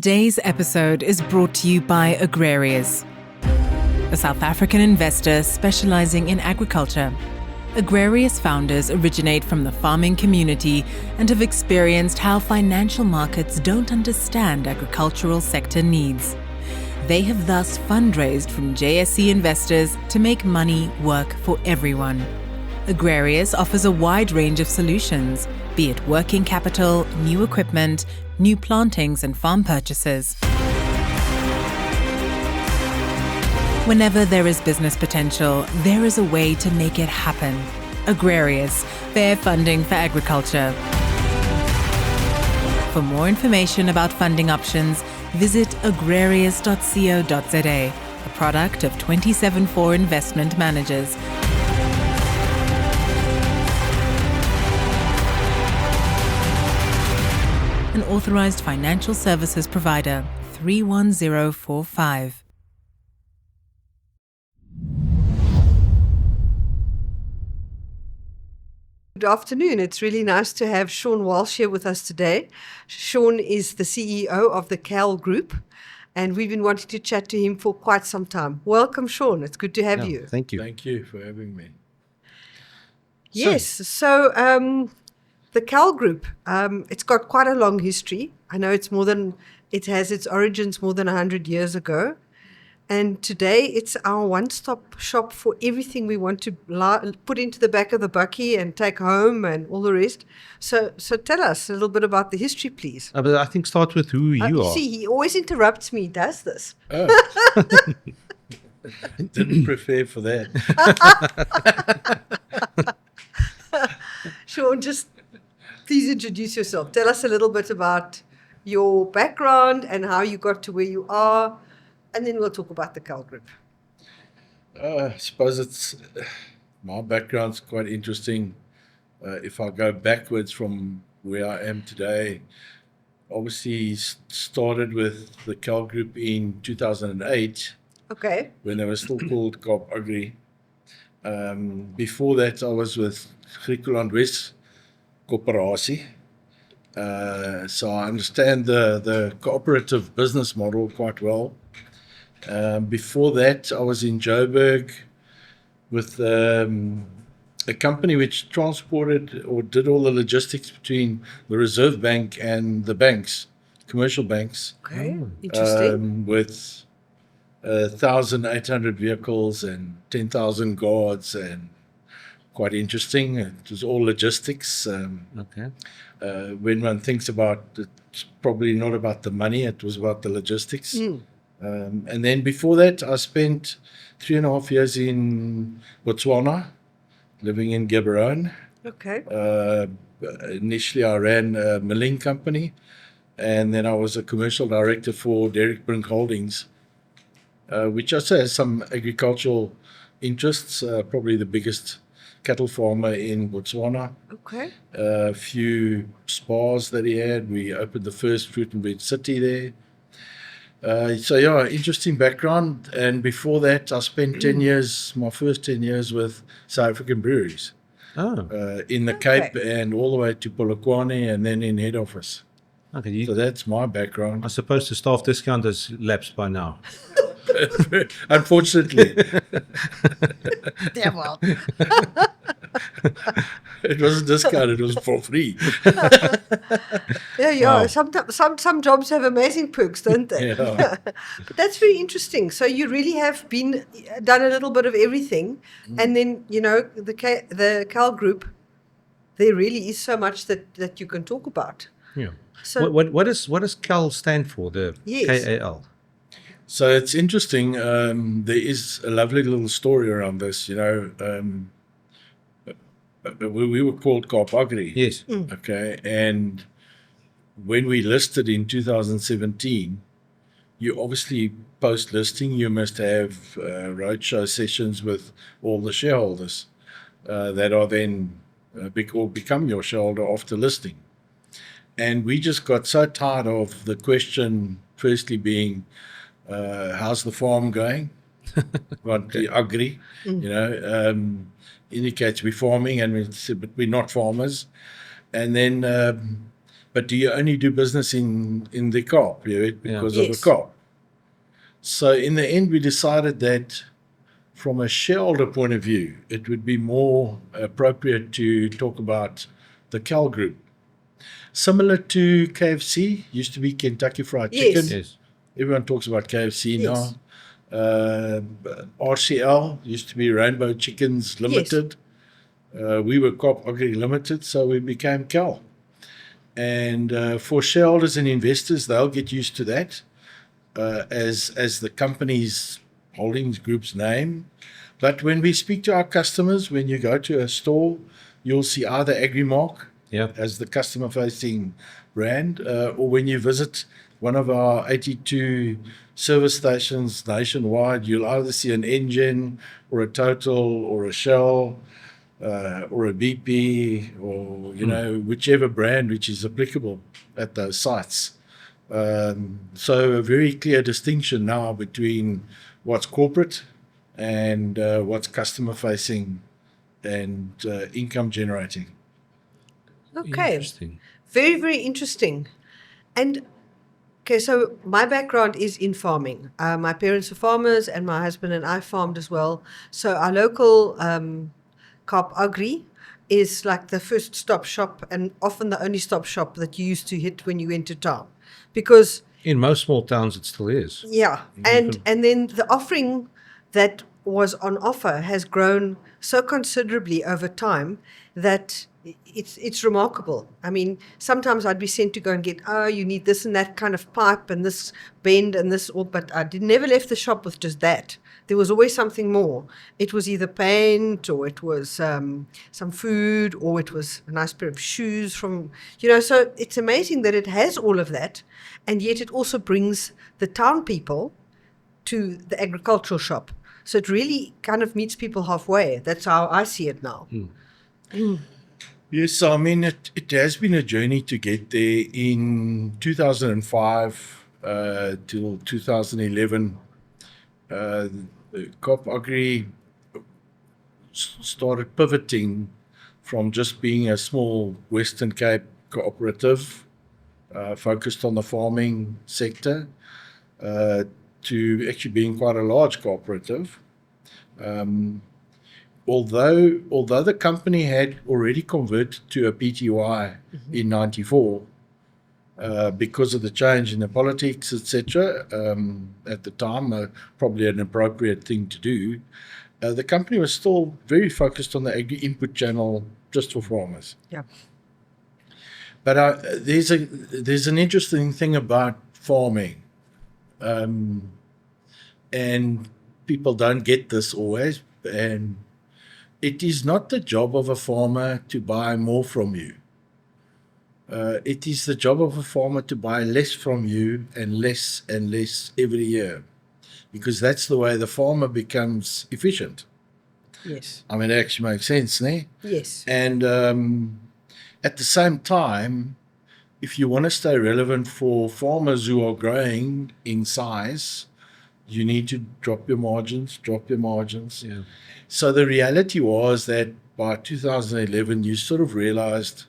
Today's episode is brought to you by Agrarius, a South African investor specializing in agriculture. Agrarius founders originate from the farming community and have experienced how financial markets don't understand agricultural sector needs. They have thus fundraised from JSE investors to make money work for everyone. Agrarius offers a wide range of solutions, be it working capital, new equipment, new plantings and farm purchases. Whenever there is business potential, there is a way to make it happen. Agrarius, fair funding for agriculture. For more information about funding options, visit agrarius.co.za, a product of 274 Investment Managers. An authorized financial services provider, 31045. Good afternoon. It's really nice to have Sean Walsh here with us today. Sean is the CEO of the KAL Group, and we've been wanting to chat to him for quite some time. Welcome, Sean. It's good to have you. Thank you. Thank you for having me. Yes. So the KAL Group, it's got quite a long history. I know it has its origins more than 100 years ago. And today it's our one-stop shop for everything we want to put into the back of the bucky and take home and all the rest. So tell us a little bit about the history, please. But I think start with who you are. See, he always interrupts me, does this. Oh. Didn't prepare for that. Sean, just please introduce yourself. Tell us a little bit about your background and how you got to where you are. And then we'll talk about the KAL Group. I suppose my background's quite interesting. If I go backwards from where I am today, obviously started with the KAL Group in 2008. Okay. When they were still called Cooperative. Before that, I was with West Cooperative. So I understand the cooperative business model quite well. Before that, I was in Joburg with a company which transported or did all the logistics between the Reserve Bank and the banks, commercial banks. Okay, interesting. With 1,800 vehicles and 10,000 guards, and quite interesting. It was all logistics. When one thinks about it, it's probably not about the money, it was about the logistics. And then before that, I spent 3.5 years in Botswana, living in Gaborone. Okay. Initially, I ran a milling company, and then I was a commercial director for Derek Brink Holdings, which also has some agricultural interests, probably the biggest cattle farmer in Botswana. Okay. A few spas that he had. We opened the first fruit and veg city there. Interesting background. And before that, I spent 10 years, my first 10 years with South African breweries. In the Cape and all the way to Polokwane and then in head office. Okay. So that's my background. I suppose the staff discount has lapsed by now. Unfortunately. Dewald. It wasn't discounted, it was for free. Yeah. Wow. Some jobs have amazing perks, don't they? Yeah. But that's very interesting. So you really have done a little bit of everything. And then, the KAL Group, there really is so much that you can talk about. Yeah. So What does KAL stand for, the KAL? So it's interesting. There is a lovely little story around this. We were called Cooperative. Yes. Okay. And when we listed in 2017, you obviously post-listing, you must have roadshow sessions with all the shareholders that are then become your shareholder after listing. And we just got so tired of the question, firstly being, how's the farm going? The agri, indicates we're farming and but we're not farmers. And then But do you only do business in the Kaap because of the Yes. Kaap? So in the end, we decided that from a shareholder point of view, it would be more appropriate to talk about the KAL Group. Similar to KFC, used to be Kentucky Fried Chicken. Yes. Everyone talks about KFC Yes. now. RCL used to be Rainbow Chickens Limited. We were Coop Agri Limited, so we became KAL. And for shareholders and investors, they'll get used to that as the company's holdings group's name. But when we speak to our customers, when you go to a store, you'll see either Agrimark as the customer-facing brand, or when you visit one of our 82 service stations nationwide, you'll either see an Engine or a Total or a Shell or a BP or, whichever brand which is applicable at those sites. So a very clear distinction now between what's corporate and what's customer-facing and income-generating. Okay. Interesting. Very, very interesting. And okay, so my background is in farming. My parents are farmers, and my husband and I farmed as well. So our local Kaap Agri is like the first stop shop, and often the only stop shop that you used to hit when you went to town, because In most small towns, it still is. yeah, and then the offering that was on offer has grown so considerably over time that it's remarkable. I mean, sometimes I'd be sent to go and get, you need this and that kind of pipe and this bend and this, but I never left the shop with just that. There was always something more. It was either paint, or it was some food, or it was a nice pair of shoes from, so it's amazing that it has all of that, and yet it also brings the town people to the agricultural shop. So it really kind of meets people halfway. That's how I see it now. Yes, I mean, it has been a journey to get there. In 2005 till 2011, Coop Agri started pivoting from just being a small Western Cape cooperative focused on the farming sector to actually being quite a large cooperative. Although the company had already converted to a PTY in 94 because of the change in the politics, etc. At the time, probably an appropriate thing to do. The company was still very focused on the agri-input channel just for farmers. Yeah. But there's an interesting thing about farming, and people don't get this always, and it is not the job of a farmer to buy more from you. It is the job of a farmer to buy less from you and less every year, because that's the way the farmer becomes efficient. Yes. I mean, it actually makes sense, ne? Yes. And at the same time, if you want to stay relevant for farmers who are growing in size, you need to drop your margins. Yeah. So the reality was that by 2011, you sort of realized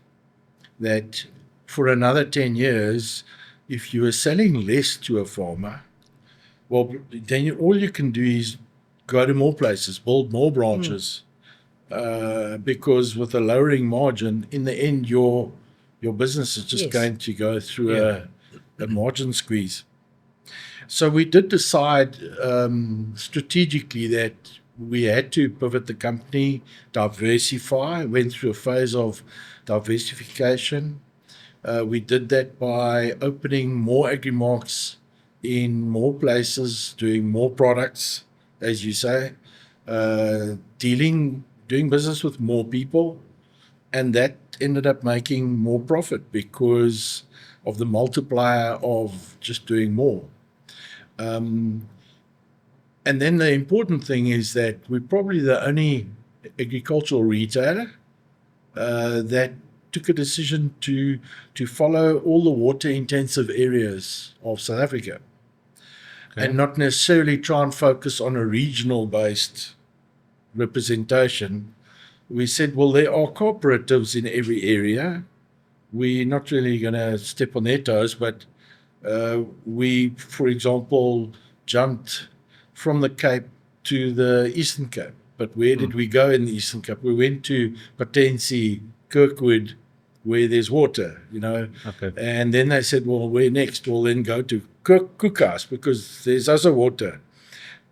that for another 10 years, if you were selling less to a farmer, well, then all you can do is go to more places, build more branches, because with a lowering margin, in the end, your business is just going to go through a margin squeeze. So we did decide strategically that we had to pivot the company, diversify, went through a phase of diversification. We did that by opening more agri-marks in more places, doing more products, as you say, doing business with more people, and that ended up making more profit because of the multiplier of just doing more. And then the important thing is that we're probably the only agricultural retailer that took a decision to follow all the water-intensive areas of South Africa, and not necessarily try and focus on a regional-based representation. We said, well, there are cooperatives in every area, we're not really going to step on their toes, but we, for example, jumped from the Cape to the Eastern Cape. But where did we go in the Eastern Cape? We went to Potensi, Kirkwood, where there's water, Okay. And then they said, well, where next? We'll then go to Kukas because there's also water.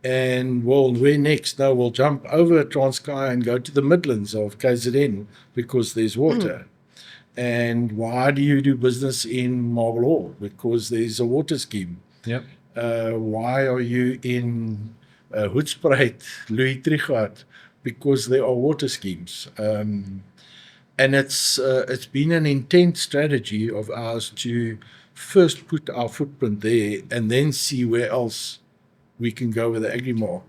And, well, where next? No, we'll jump over Transkei and go to the Midlands of KZN because there's water. And why do you do business in Marble Hall? Because there's a water scheme. Yep. Why are you in Hoedspruit, Louis Trichardt? Because there are water schemes. And it's been an intense strategy of ours to first put our footprint there and then see where else we can go with the agri-mark.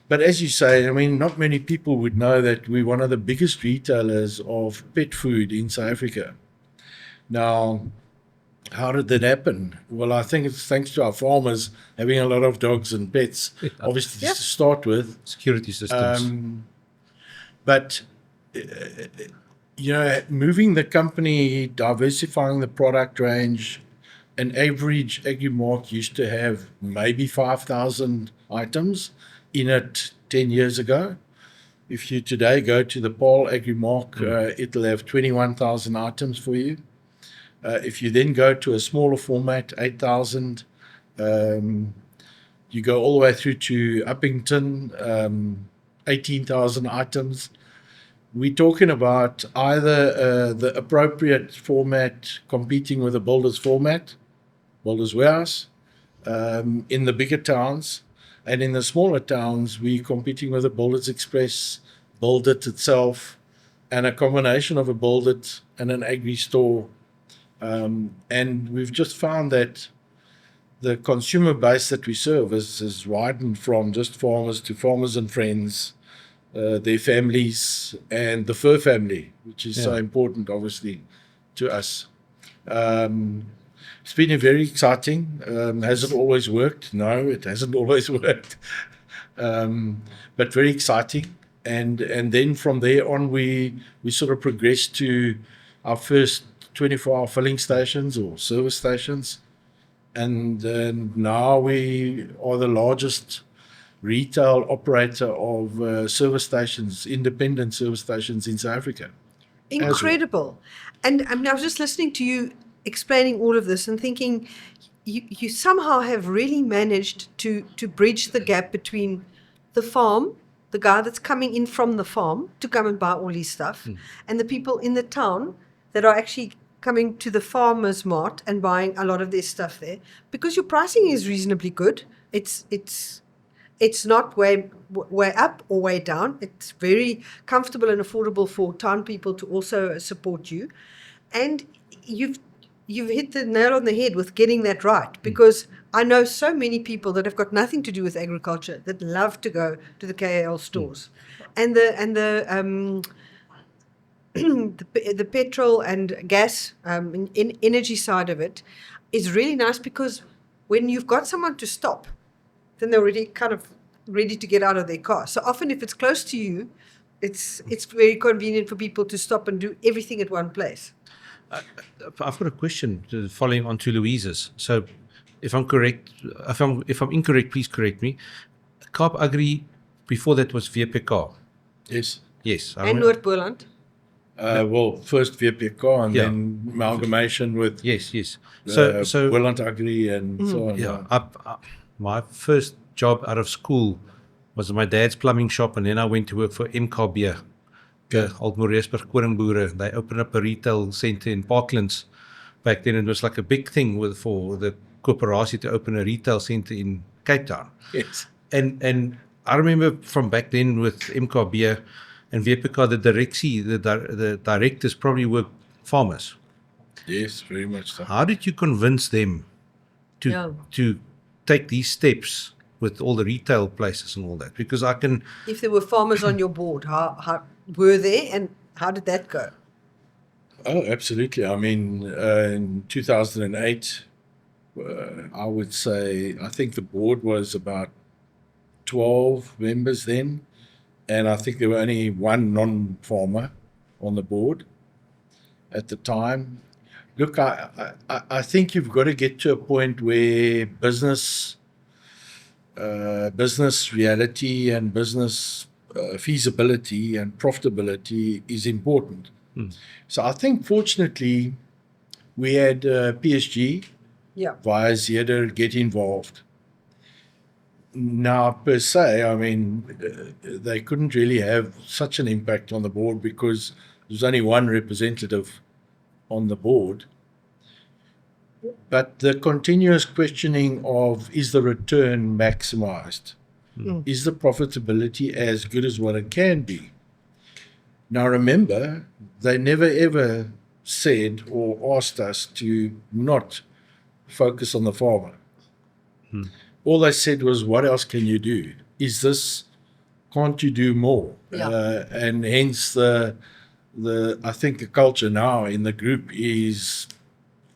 But as you say, I mean, not many people would know that we're one of the biggest retailers of pet food in South Africa. Now, how did that happen? Well, I think it's thanks to our farmers having a lot of dogs and pets, obviously, to start with. Security systems. But, moving the company, diversifying the product range, an average agri-mark used to have maybe 5,000 items in it 10 years ago. If you today go to the PAL agri-mark, it'll have 21,000 items for you. If you then go to a smaller format, 8,000, you go all the way through to Uppington, 18,000 items. We're talking about either the appropriate format competing with the Builders format, Builders Warehouse, in the bigger towns. And in the smaller towns, we're competing with a Builders Express, Build It itself, and a combination of a Build It and an agri-store. And we've just found that the consumer base that we serve has widened from just farmers to farmers and friends, their families, and the fur family, which is so important, obviously, to us. It's been very exciting. Has it always worked? No, it hasn't always worked. But very exciting. And then from there on, we sort of progressed to our first 24-hour filling stations or service stations. And now we are the largest retail operator of service stations, independent service stations in South Africa. Incredible. And I was just listening to you explaining all of this and thinking you somehow have really managed to bridge the gap between the farm, the guy that's coming in from the farm to come and buy all his stuff, and the people in the town that are actually coming to the farmer's mart and buying a lot of their stuff there, because your pricing is reasonably good. It's not way up or way down. It's very comfortable and affordable for town people to also support you. And you've hit the nail on the head with getting that right, because I know so many people that have got nothing to do with agriculture that love to go to the KAL stores. And the petrol and gas in energy side of it is really nice, because when you've got someone to stop, then they're already kind of ready to get out of their car. So often if it's close to you, it's very convenient for people to stop and do everything at one place. I've got a question following on to Louise's. So if I'm correct, if I'm incorrect, please correct me. Kaap Agri, before that was VPK. Yes. Yes. And Noord-Boland. Well, first VPK and then amalgamation with yes. So Boland Agri and so on. Yeah. My first job out of school was my dad's plumbing shop, and then I went to work for MKB, Old Moreesburg Koringboere. They opened up a retail center in Parklands. Back then, it was like a big thing for the Cooperative to open a retail center in Cape Town. Yes. And I remember from back then with MKB and VPK, the directors probably were farmers. Yes, very much so. How did you convince them to take these steps with all the retail places and all that? Because if there were farmers on your board, how were they, and how did that go? Oh, absolutely. I mean, in 2008, I would say, I think the board was about 12 members then, and I think there were only one non-farmer on the board. at the time. Look, I think you've got to get to a point where business reality and business feasibility and profitability is important. So I think, fortunately, we had PSG via Zeder get involved. Now, per se, I mean, they couldn't really have such an impact on the board because there's only one representative on the board. But the continuous questioning of, is the return maximized? Is the profitability as good as what it can be? Now, remember, they never ever said or asked us to not focus on the farmer. All they said was, what else can you do? Is this, can't you do more? And hence I think the culture now in the group is,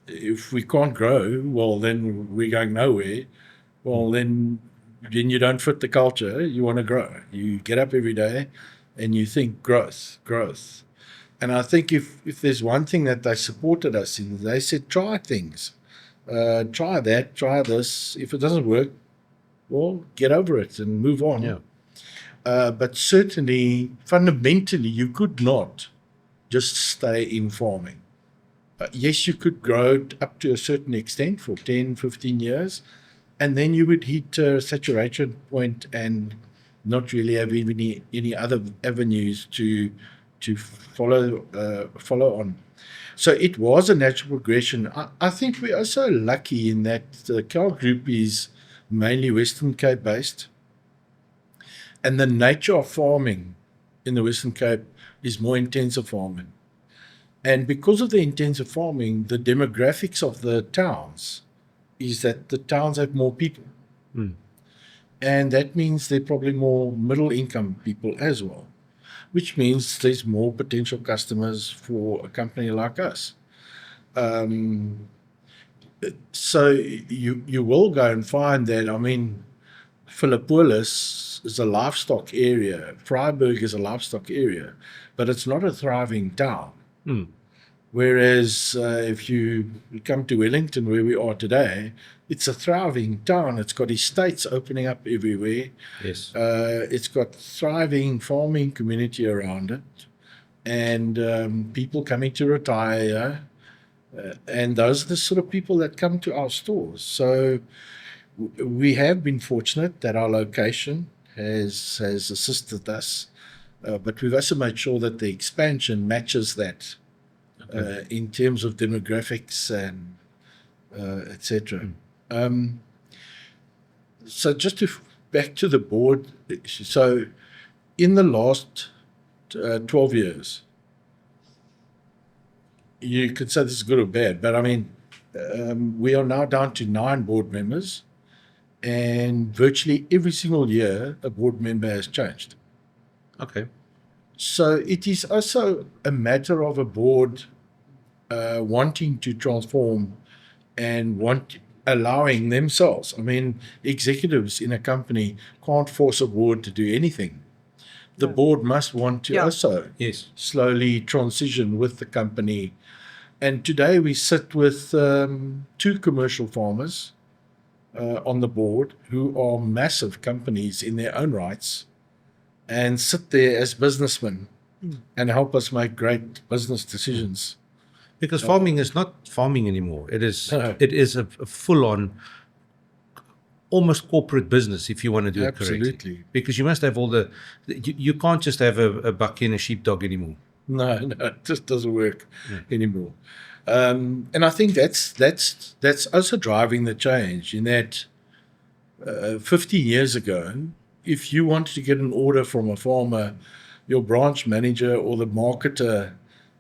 if we can't grow, well, then we're going nowhere. Well, then you don't fit the culture. You want to grow. You get up every day and you think growth. And I think if there's one thing that they supported us in, they said, try things. Try that, try this. If it doesn't work, well, get over it and move on. But certainly, fundamentally, you could not just stay in farming. Yes, you could grow up to a certain extent for 10, 15 years, and then you would hit a saturation point and not really have any other avenues to follow on. So it was a natural progression. I think we are so lucky in that the KAL Group is mainly Western Cape based, and the nature of farming in the Western Cape is more intensive farming. And because of the intensive farming, the demographics of the towns is that the towns have more people. And that means they're probably more middle income people as well, which means there's more potential customers for a company like us. So you will go and find that, I mean, Philippolis is a livestock area, Vryburg is a livestock area, but it's not a thriving town. Whereas if you come to Wellington, where we are today, it's a thriving town. It's got estates opening up everywhere. Yes. It's got thriving farming community around it, and people coming to retire. And those are the sort of people that come to our stores. So we have been fortunate that our location has assisted us, but we've also made sure that the expansion matches that. In terms of demographics and etc. So just back to the board. So in the last 12 years, you could say this is good or bad, but I mean, we are now down to 9 board members, and virtually every single year a board member has changed. Okay. So it is also a matter of a board wanting to transform and allowing themselves. I mean, executives in a company can't force a board to do anything. The board must want to also slowly transition with the company. And today we sit with 2 commercial farmers on the board who are massive companies in their own rights, and sit there as businessmen and help us make great business decisions. Because farming is not farming anymore. It is a full-on, almost corporate business if you want to do it correctly. Absolutely. Because you must have you can't just have a buck and a sheepdog anymore. No, it just doesn't work anymore. And I think that's also driving the change in that 15 years ago, if you wanted to get an order from a farmer, your branch manager or the marketer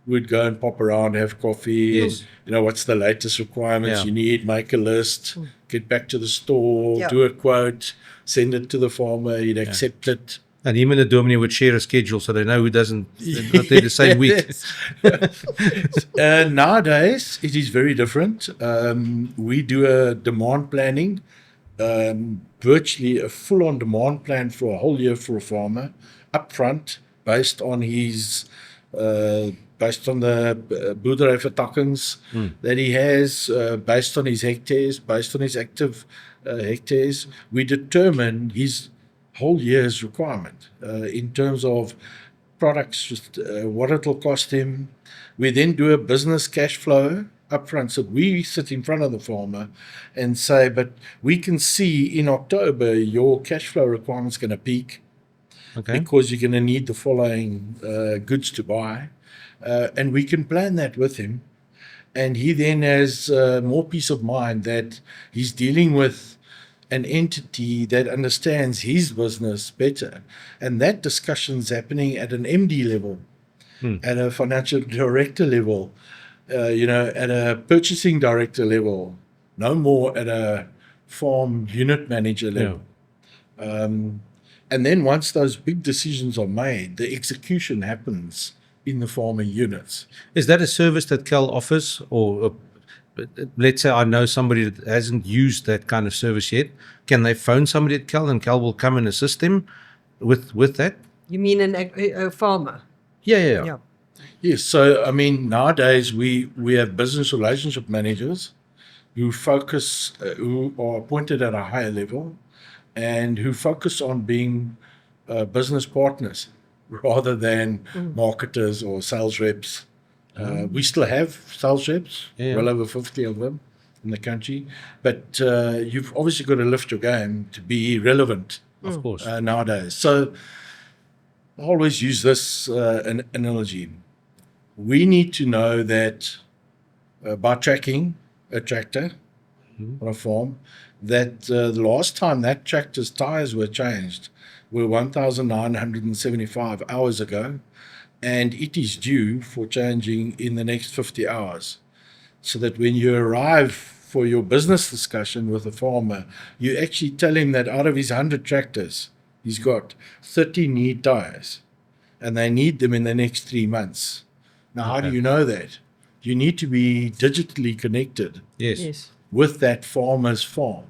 would go and pop around, have coffee, what's the latest requirements you need, make a list, get back to the store, do a quote, send it to the farmer, he'd accept it. And him and the dominee would share a schedule so they know who doesn't, not there the same week. Nowadays, it is very different. We do a demand planning, virtually a full-on demand plan for a whole year for a farmer, upfront, based on his based on the boerderyvertakkings that he has, based on his hectares, based on his active hectares, we determine his whole year's requirement in terms of products, just what it'll cost him. We then do a business cash flow upfront. So we sit in front of the farmer and say, but we can see in October your cash flow requirement's going to peak because you're going to need the following goods to buy. And we can plan that with him. And he then has more peace of mind that he's dealing with an entity that understands his business better. And that discussion's happening at an MD level, at a financial director level, at a purchasing director level, no more at a farm unit manager level. And then once those big decisions are made, the execution happens in the farming units. Is that a service that KAL offers, or let's say I know somebody that hasn't used that kind of service yet? Can they phone somebody at KAL and KAL will come and assist them with that? You mean a farmer? Yeah. Yes. So, I mean, nowadays we have business relationship managers who focus, who are appointed at a higher level and who focus on being business partners rather than marketers or sales reps. We still have sales reps, well over 50 of them in the country, but you've obviously got to lift your game to be relevant, of course, nowadays. So I always use this analogy. We need to know that by tracking a tractor on a farm, that the last time that tractor's tires were changed were 1,975 hours ago, and it is due for changing in the next 50 hours. So that when you arrive for your business discussion with a farmer, you actually tell him that out of his 100 tractors, he's got 30 need tires, and they need them in the next 3 months. Now, how do you know that? You need to be digitally connected with that farmer's farm.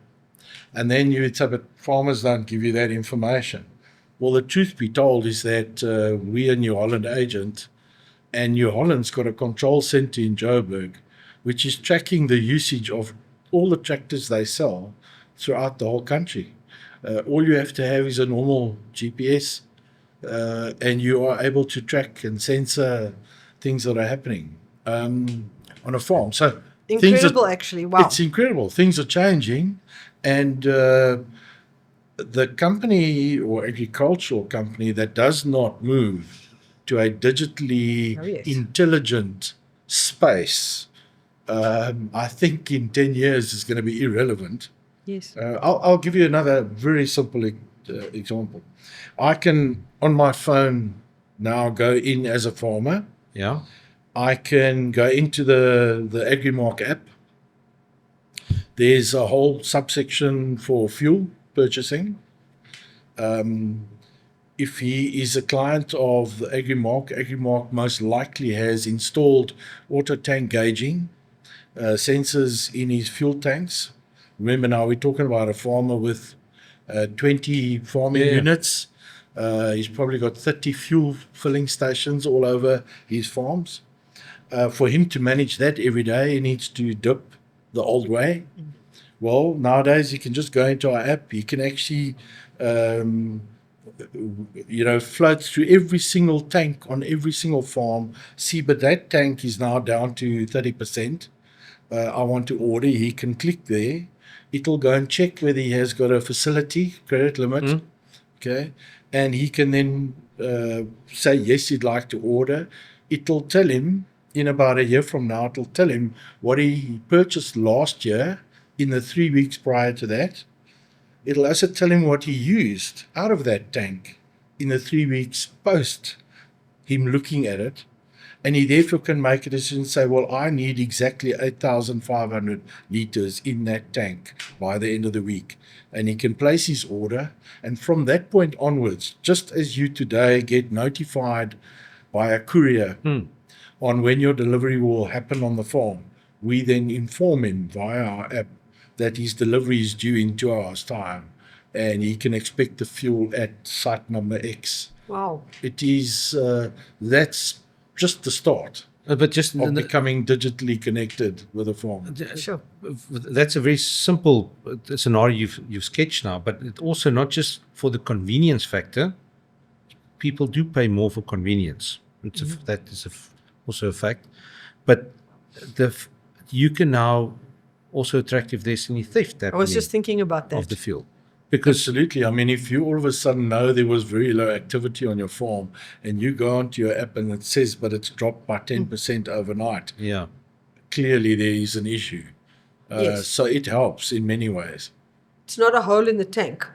And then you would say, but farmers don't give you that information. Well, the truth be told is that we're a New Holland agent, and New Holland's got a control center in Joburg, which is tracking the usage of all the tractors they sell throughout the whole country. All you have to have is a normal GPS, and you are able to track and censor things that are happening on a farm. So incredible, actually. Wow. It's incredible. Things are changing, and the company or agricultural company that does not move to a digitally intelligent space, I think in 10 years is going to be irrelevant. Yes. I'll give you another very simple example. I can, on my phone now, go in as a farmer. Yeah. I can go into the Agrimark app. There's a whole subsection for fuel purchasing. If he is a client of the Agrimark most likely has installed auto tank gauging, sensors in his fuel tanks. Remember now we're talking about a farmer with 20 farming units. He's probably got 30 fuel filling stations all over his farms. For him to manage that every day, he needs to dip the old way. Well, nowadays he can just go into our app. He can actually, float through every single tank on every single farm. See, but that tank is now down to 30%. I want to order. He can click there. It'll go and check whether he has got a facility credit limit. Okay, and he can then say yes, he'd like to order. It'll tell him in about a year from now. It'll tell him what he purchased last year. In the 3 weeks prior to that, it'll also tell him what he used out of that tank in the 3 weeks post him looking at it. And he therefore can make a decision and say, well, I need exactly 8,500 litres in that tank by the end of the week. And he can place his order. And from that point onwards, just as you today get notified by a courier on when your delivery will happen on the farm, we then inform him via our app that his delivery is due in 2 hours' time, and he can expect the fuel at site number X. Wow. It is, that's just the start But just of becoming digitally connected with the farm. Sure. That's a very simple scenario you've sketched now, but it also not just for the convenience factor. People do pay more for convenience. That is also a fact. But you can now also attract if there's any theft happening. I was just thinking about that. Of the fuel. Because Absolutely. I mean, if you all of a sudden know there was very low activity on your farm and you go onto your app and it says, but it's dropped by 10% overnight, yeah, clearly there is an issue. Yes. So it helps in many ways. It's not a hole in the tank.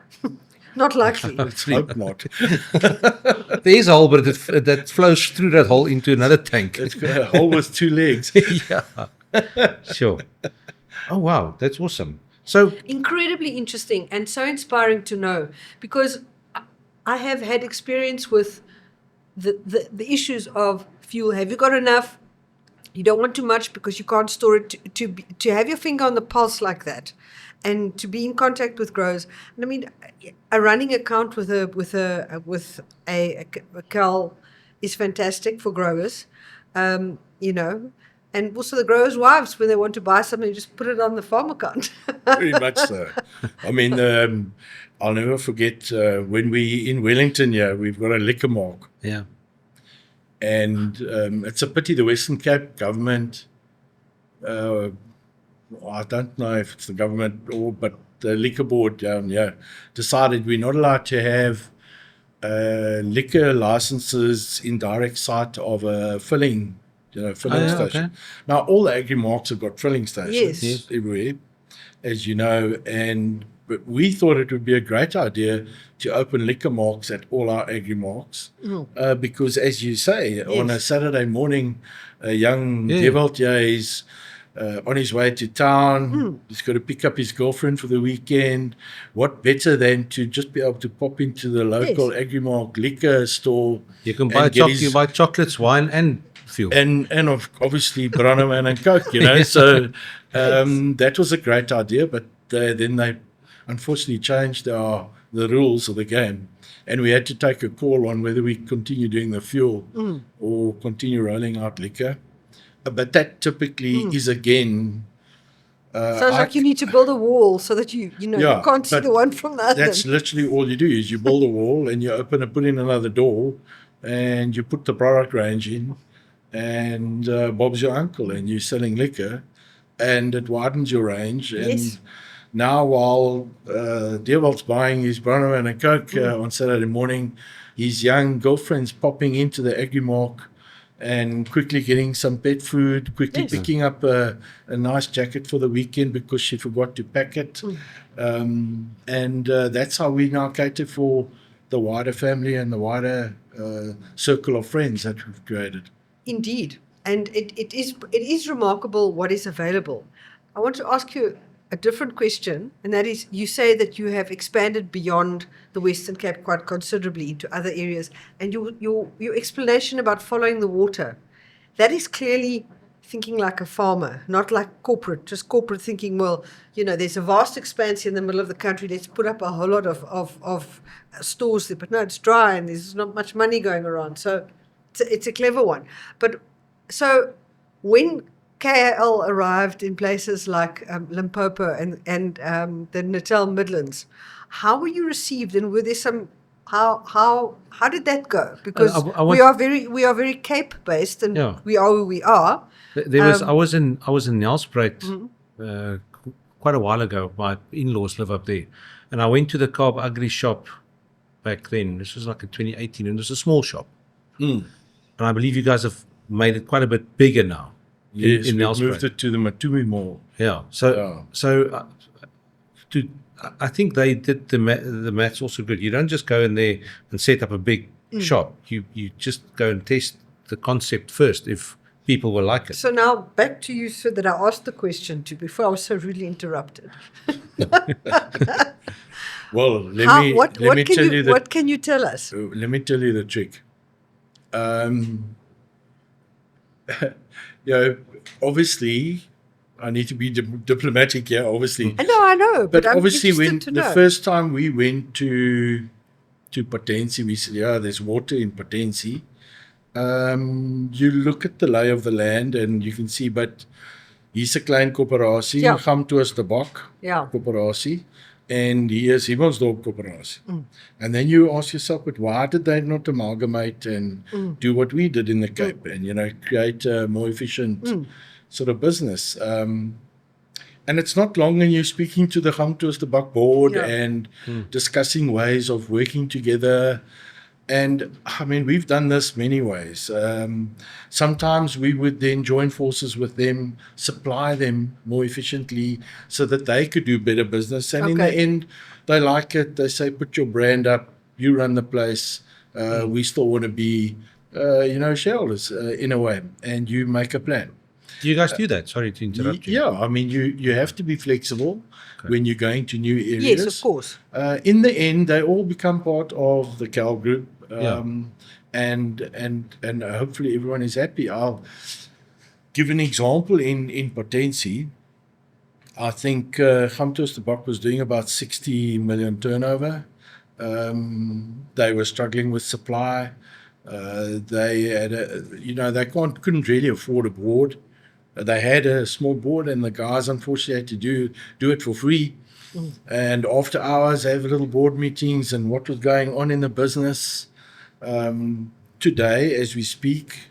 Not likely. Let's hope not. there's a hole, but that flows through that hole into another tank. It's got a hole with two legs. Yeah, sure. Oh wow, that's awesome. So Incredibly interesting and so inspiring to know, because I have had experience with the issues of fuel. Have you got enough? You don't want too much because you can't store it. To have your finger on the pulse like that, and to be in contact with growers. And I mean, a running account with a KAL is fantastic for growers. You know. And also the growers' wives, when they want to buy something, just put it on the farm account. Very much so. I mean, I'll never forget when we in Wellington here, we've got a liquor mark. yeah, And it's a pity the Western Cape government, I don't know if it's the government but the liquor board down here decided we're not allowed to have liquor licenses in direct sight of a filling station. Okay. Now, all the agri-marks have got filling stations Yes. everywhere, as you know, but we thought it would be a great idea to open liquor marks at all our agri-marks because, as you say, on a Saturday morning, a young Dewald here is on his way to town. He's got to pick up his girlfriend for the weekend. What better than to just be able to pop into the local agri-mark liquor store? you can buy you buy chocolates, wine, and fuel. And obviously Brodie and Coke, So that was a great idea, but then they unfortunately changed the rules of the game, and we had to take a call on whether we continue doing the fuel or continue rolling out liquor. But that typically is again. Sounds like you need to build a wall so that you can't see the one from the other. That's literally all you do is you build a wall and you put in another door, and you put the product range in. And Bob's your uncle, and you're selling liquor, and it widens your range. And now, while Dewald's buying his Brodie and Coke on Saturday morning, his young girlfriend's popping into the agri-mark and quickly getting some pet food, quickly picking up a nice jacket for the weekend because she forgot to pack it. And that's how we now cater for the wider family and the wider circle of friends that we've created. Indeed. And it is remarkable what is available. I want to ask you a different question, and that is, you say that you have expanded beyond the Western Cape quite considerably into other areas, and your explanation about following the water, that is clearly thinking like a farmer, not like corporate, just corporate thinking, well, there's a vast expanse in the middle of the country, let's put up a whole lot of stores there, but no, it's dry and there's not much money going around. So it's a clever one. But so when KAL arrived in places like Limpopo and the Natal Midlands, how were you received, and were there some? How did that go? Because we are very Cape based, and we are where we are. I was in Nelspruit quite a while ago. My in-laws live up there, and I went to the Kaap Agri shop back then. This was like in 2018, and it was a small shop. And I believe you guys have made it quite a bit bigger now. Yes, in we Nelspruit. moved it to the Matumi Mall. Yeah. I think they did the maths also good. You don't just go in there and set up a big shop. You just go and test the concept first if people will like it. So now back to you, so that I asked the question to before I was so rudely interrupted. Well, let me tell you what can you tell us? Let me tell you the trick. Obviously, I need to be diplomatic here, obviously. I know. But I'm obviously, when interested to the know. first time we went to Potensi, we said, there's water in Potensi. You look at the lay of the land and you can see, but hier's 'n klein koöperasie, Ja. Gamtoos de Bak Ja. koöperasie, and here's Himmelsdorp koöperasie. And then you ask yourself, but why did they not amalgamate and do what we did in the Cape and, create a more efficient sort of business? And it's not long when you're speaking to the Gamtoos de Bak board and discussing ways of working together. And I mean, we've done this many ways. Sometimes we would then join forces with them, supply them more efficiently so that they could do better business. And in the end, they like it. They say, put your brand up, you run the place. We still want to be, shareholders in a way, and you make a plan. Do you guys do that? Sorry to interrupt you. Yeah, I mean, you have to be flexible when you're going to new areas. Yes, of course. In the end, they all become part of the KAL Group, and hopefully everyone is happy. I'll give an example in Potensie. I think Gamtoos de Bak was doing about 60 million turnover. They were struggling with supply. They had they couldn't really afford a board. They had a small board, and the guys unfortunately had to do it for free. And after hours, have little board meetings and what was going on in the business. Today, as we speak,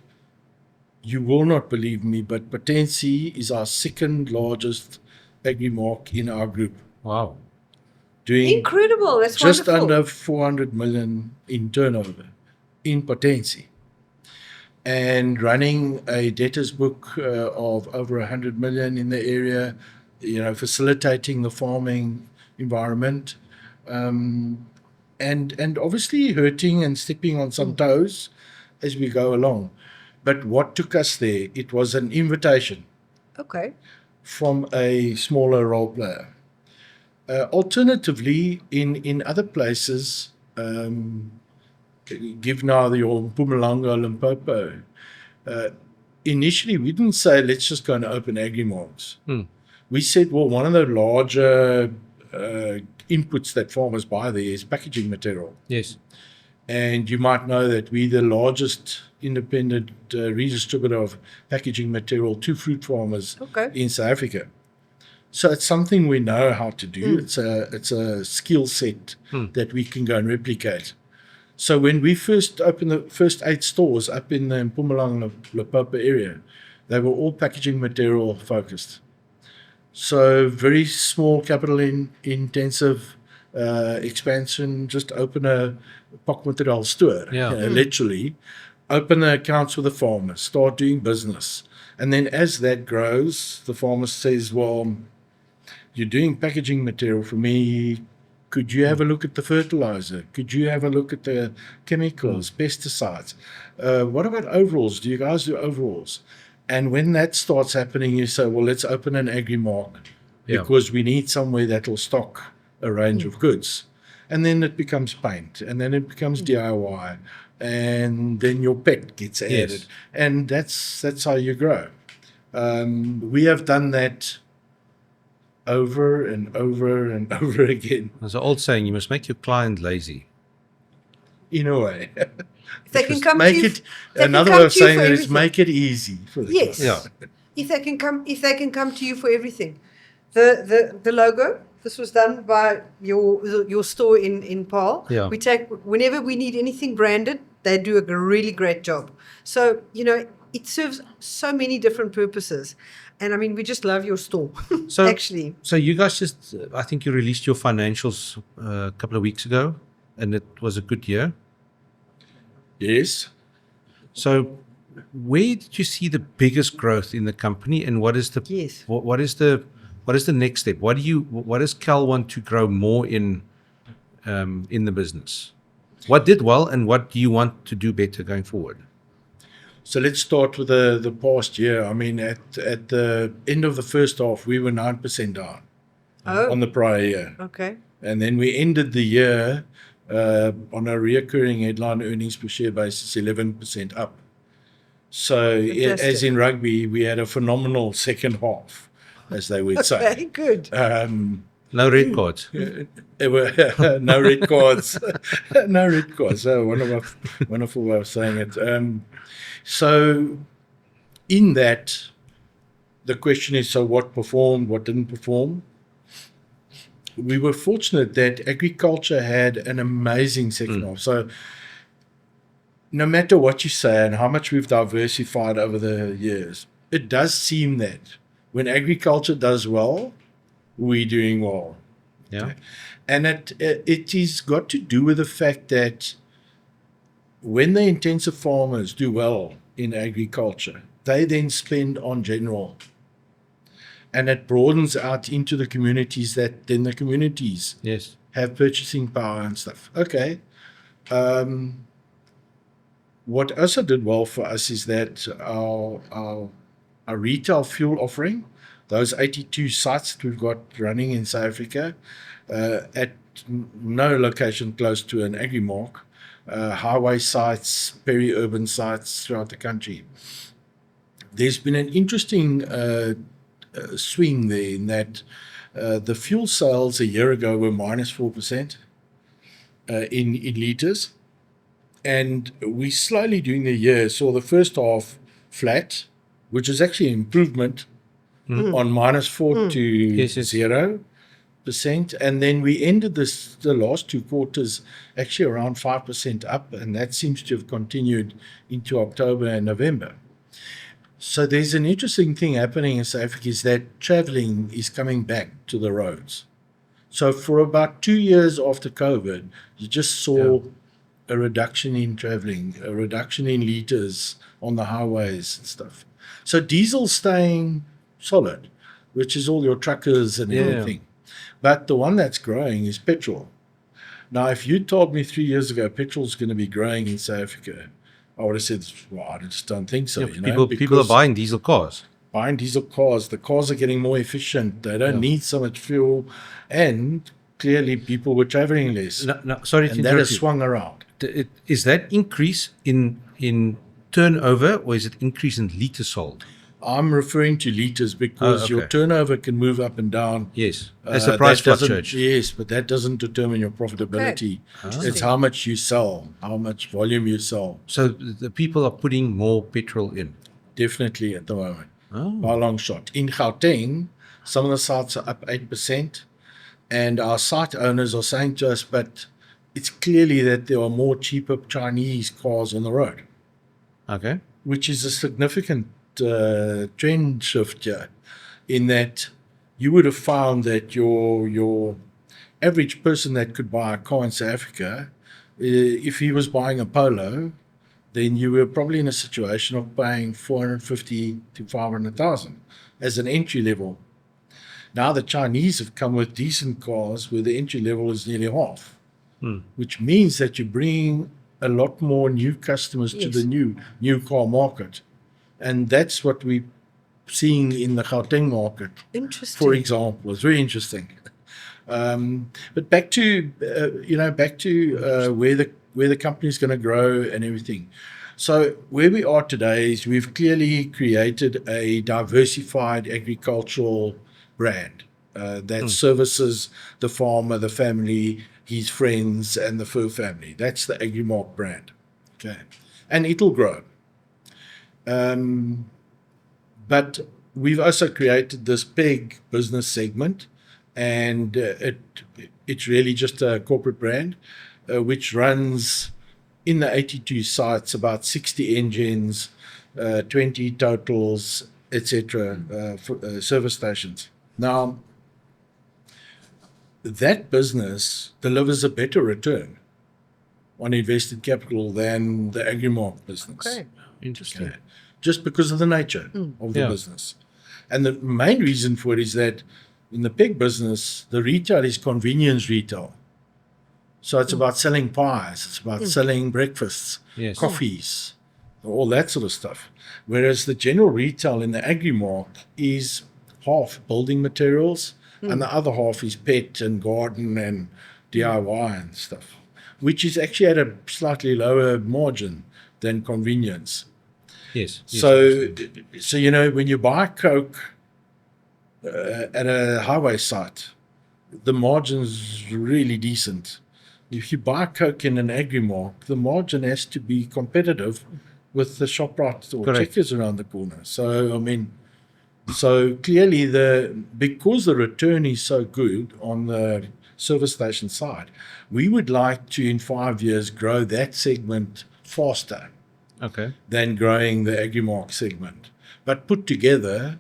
you will not believe me, but Potensie is our second largest agri-mark in our group. Wow. Doing Incredible. That's just wonderful. under 400 million in turnover in Potensie. And running a debtors book of over 100 million in the area, facilitating the farming environment, and obviously hurting and stepping on some toes as we go along. But what took us there? It was an invitation from a smaller role player. Alternatively, in other places, give now your Mpumalanga, Limpopo. Initially, we didn't say, let's just go and open agri-marts. We said, well, one of the larger inputs that farmers buy there is packaging material. Yes. And you might know that we're the largest independent redistributor of packaging material to fruit farmers in South Africa. So it's something we know how to do. It's a skill set that we can go and replicate. So when we first opened the first 8 stores up in the Mpumalanga, Limpopo area, they were all packaging material focused. So very small capital intensive expansion, just open a pakmateriaal store, literally. Open the accounts with the farmer, start doing business. And then as that grows, the farmer says, well, you're doing packaging material for me. Could you have a look at the fertilizer? Could you have a look at the chemicals, pesticides? What about overalls? Do you guys do overalls? And when that starts happening, you say, well, let's open an agri-mark because we need somewhere that will stock a range of goods. And then it becomes paint, and then it becomes DIY, and then your pet gets added. Yes. And that's how you grow. We have done that over and over and over again. There's an old saying, you must make your client lazy. In a way. If they can come make to you, it another way of saying that is everything. make it easy for the Yes. client. Yeah. If they can come to you for everything. The logo, this was done by your store in Paarl. Yeah. We take whenever we need anything branded, they do a really great job. So, it serves so many different purposes. And I mean, we just love your store, So, actually. So you guys I think you released your financials a couple of weeks ago, and it was a good year. Yes. So where did you see the biggest growth in the company, and what is the Yes. what is the next step? What does KAL want to grow more in the business? What did well, and what do you want to do better going forward? So let's start with the past year. I mean, at the end of the first half, we were 9% down on the prior year. Okay. And then we ended the year on a recurring headline earnings per share basis, 11% up. So Fantastic. as in rugby, we had a phenomenal second half, as they would say. Okay, good. No red cards. There were no red cards. No red cards. Oh, wonderful way of saying it. So in that, the question is, so what performed, what didn't perform? We were fortunate that agriculture had an amazing second half. So no matter what you say and how much we've diversified over the years, it does seem that when agriculture does well, we're doing well. Yeah. Okay? And it is got to do with the fact that when the intensive farmers do well in agriculture, they then spend on general. And it broadens out into the communities that then the communities Yes. have purchasing power and stuff. Okay. What also did well for us is that our retail fuel offering, those 82 sites that we've got running in South Africa, at no location close to an agri-mark, highway sites, peri-urban sites throughout the country. There's been an interesting swing there in that the fuel sales a year ago were minus 4% in litres. And we slowly during the year saw the first half flat, which is actually an improvement on minus 4 to 0%. And then we ended the last 2 quarters actually around 5% up, and that seems to have continued into October and November. So there's an interesting thing happening in South Africa is that travelling is coming back to the roads. So for about 2 years after COVID, you just saw a reduction in travelling, a reduction in litres on the highways and stuff. So diesel's staying solid, which is all your truckers and everything. But the one that's growing is petrol. Now, if you told me 3 years ago petrol's going to be growing in South Africa, I would have said, well, I just don't think so. Yeah, people are buying diesel cars. Buying diesel cars. The cars are getting more efficient. They don't need so much fuel. And clearly people were traveling less. No, sorry to and that interrupt has you. swung around. Is that increase in turnover or is it increase in litres sold? I'm referring to litres because your turnover can move up and down. Yes, as the price fluctuates. Yes, but that doesn't determine your profitability. It's how much you sell, how much volume you sell. So the people are putting more petrol in? Definitely at the moment, by a long shot. In Gauteng, some of the sites are up 8%, and our site owners are saying to us, but it's clearly that there are more cheaper Chinese cars on the road. Okay. Which is a significant trend shift here, in that you would have found that your average person that could buy a car in South Africa, if he was buying a Polo, then you were probably in a situation of paying 450 to 500,000 as an entry level. Now the Chinese have come with decent cars where the entry level is nearly half, which means that you're bringing a lot more new customers to the new car market. And that's what we're seeing in the Gauteng market. Interesting. For example, it's very interesting. But back to where the company is going to grow and everything. So where we are today is we've clearly created a diversified agricultural brand that services the farmer, the family, his friends, and the fur family. That's the Agrimark brand. Okay, and it'll grow. But we've also created this big business segment, and it's really just a corporate brand, which runs in the 82 sites, about 60 engines, 20 totals, etc., service stations. Now, that business delivers a better return on invested capital than the Agrimark business. Okay. Interesting. Okay. Just because of the nature of the business. And the main reason for it is that in the pig business, the retail is convenience retail. So it's about selling pies, it's about selling breakfasts, coffees, all that sort of stuff. Whereas the general retail in the Agrimark is half building materials and the other half is pet and garden and DIY and stuff, which is actually at a slightly lower margin than convenience. Yes. So when you buy Coke at a highway site, the margin's really decent. If you buy Coke in an agri-mark, the margin has to be competitive with the ShopRite or Correct. Checkers around the corner. So, I mean, so clearly because the return is so good on the service station side, we would like to, in 5 years, grow that segment faster Okay. than growing the agri-mark segment. But put together,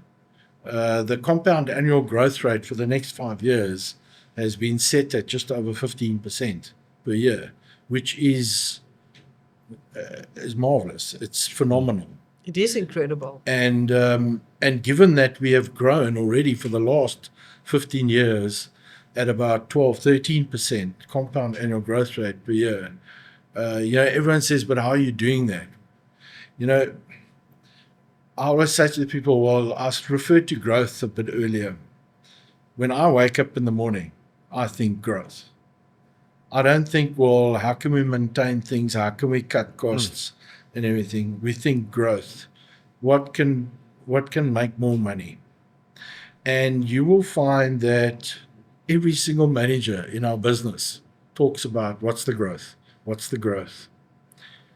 the compound annual growth rate for the next 5 years has been set at just over 15% per year, which is marvelous. It's phenomenal. It is incredible. And given that we have grown already for the last 15 years at about 12-13% compound annual growth rate per year, everyone says, but how are you doing that? I always say to the people, well, I referred to growth a bit earlier. When I wake up in the morning, I think growth. I don't think, well, how can we maintain things? How can we cut costs and everything? We think growth. What can make more money? And you will find that every single manager in our business talks about what's the growth? What's the growth?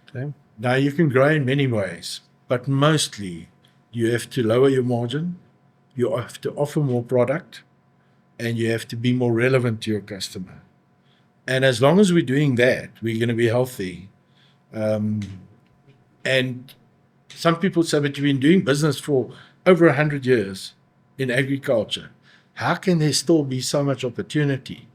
Okay. Now, you can grow in many ways, but mostly you have to lower your margin, you have to offer more product, and you have to be more relevant to your customer. And as long as we're doing that, we're going to be healthy. And some people say, but you've been doing business for over 100 years in agriculture. How can there still be so much opportunity?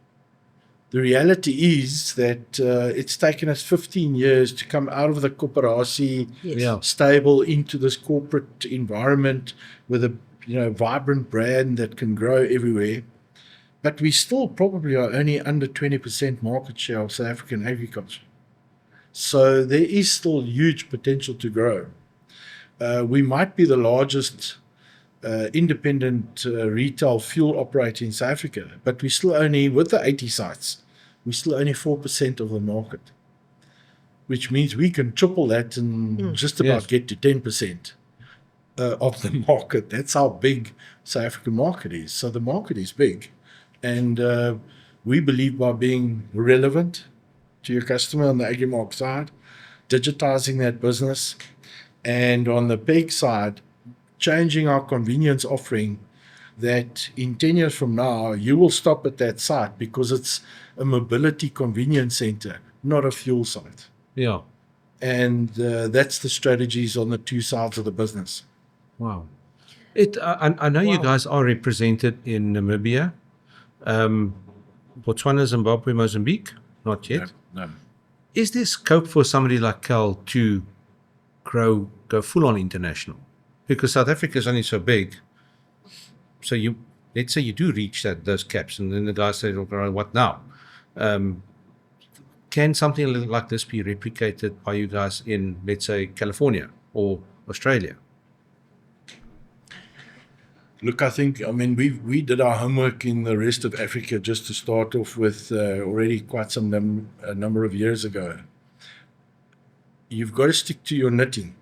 The reality is that it's taken us 15 years to come out of the Cooperative stable into this corporate environment with a vibrant brand that can grow everywhere. But we still probably are only under 20% market share of South African agriculture. So there is still huge potential to grow. We might be the largest independent retail fuel operator in South Africa, but we still only, with the 80 sites, we're still only 4% of the market, which means we can triple that and just about get to 10% of the market. That's how big South African market is. So the market is big. And we believe by being relevant to your customer on the agri-mark side, digitizing that business, and on the peg side, changing our convenience offering, that in 10 years from now, you will stop at that site because it's a mobility convenience center, not a fuel site. Yeah. And that's the strategies on the two sides of the business. Wow. I know you guys are represented in Namibia, Botswana, Zimbabwe, Mozambique. Not yet. No. Is there scope for somebody like KAL to go full on international? Because South Africa is only so big. So let's say you do reach those caps, and then the guy says, okay, what now? Can something like this be replicated by you guys in, let's say, California or Australia? Look, we did our homework in the rest of Africa just to start off with already quite some number of years ago. You've got to stick to your knitting.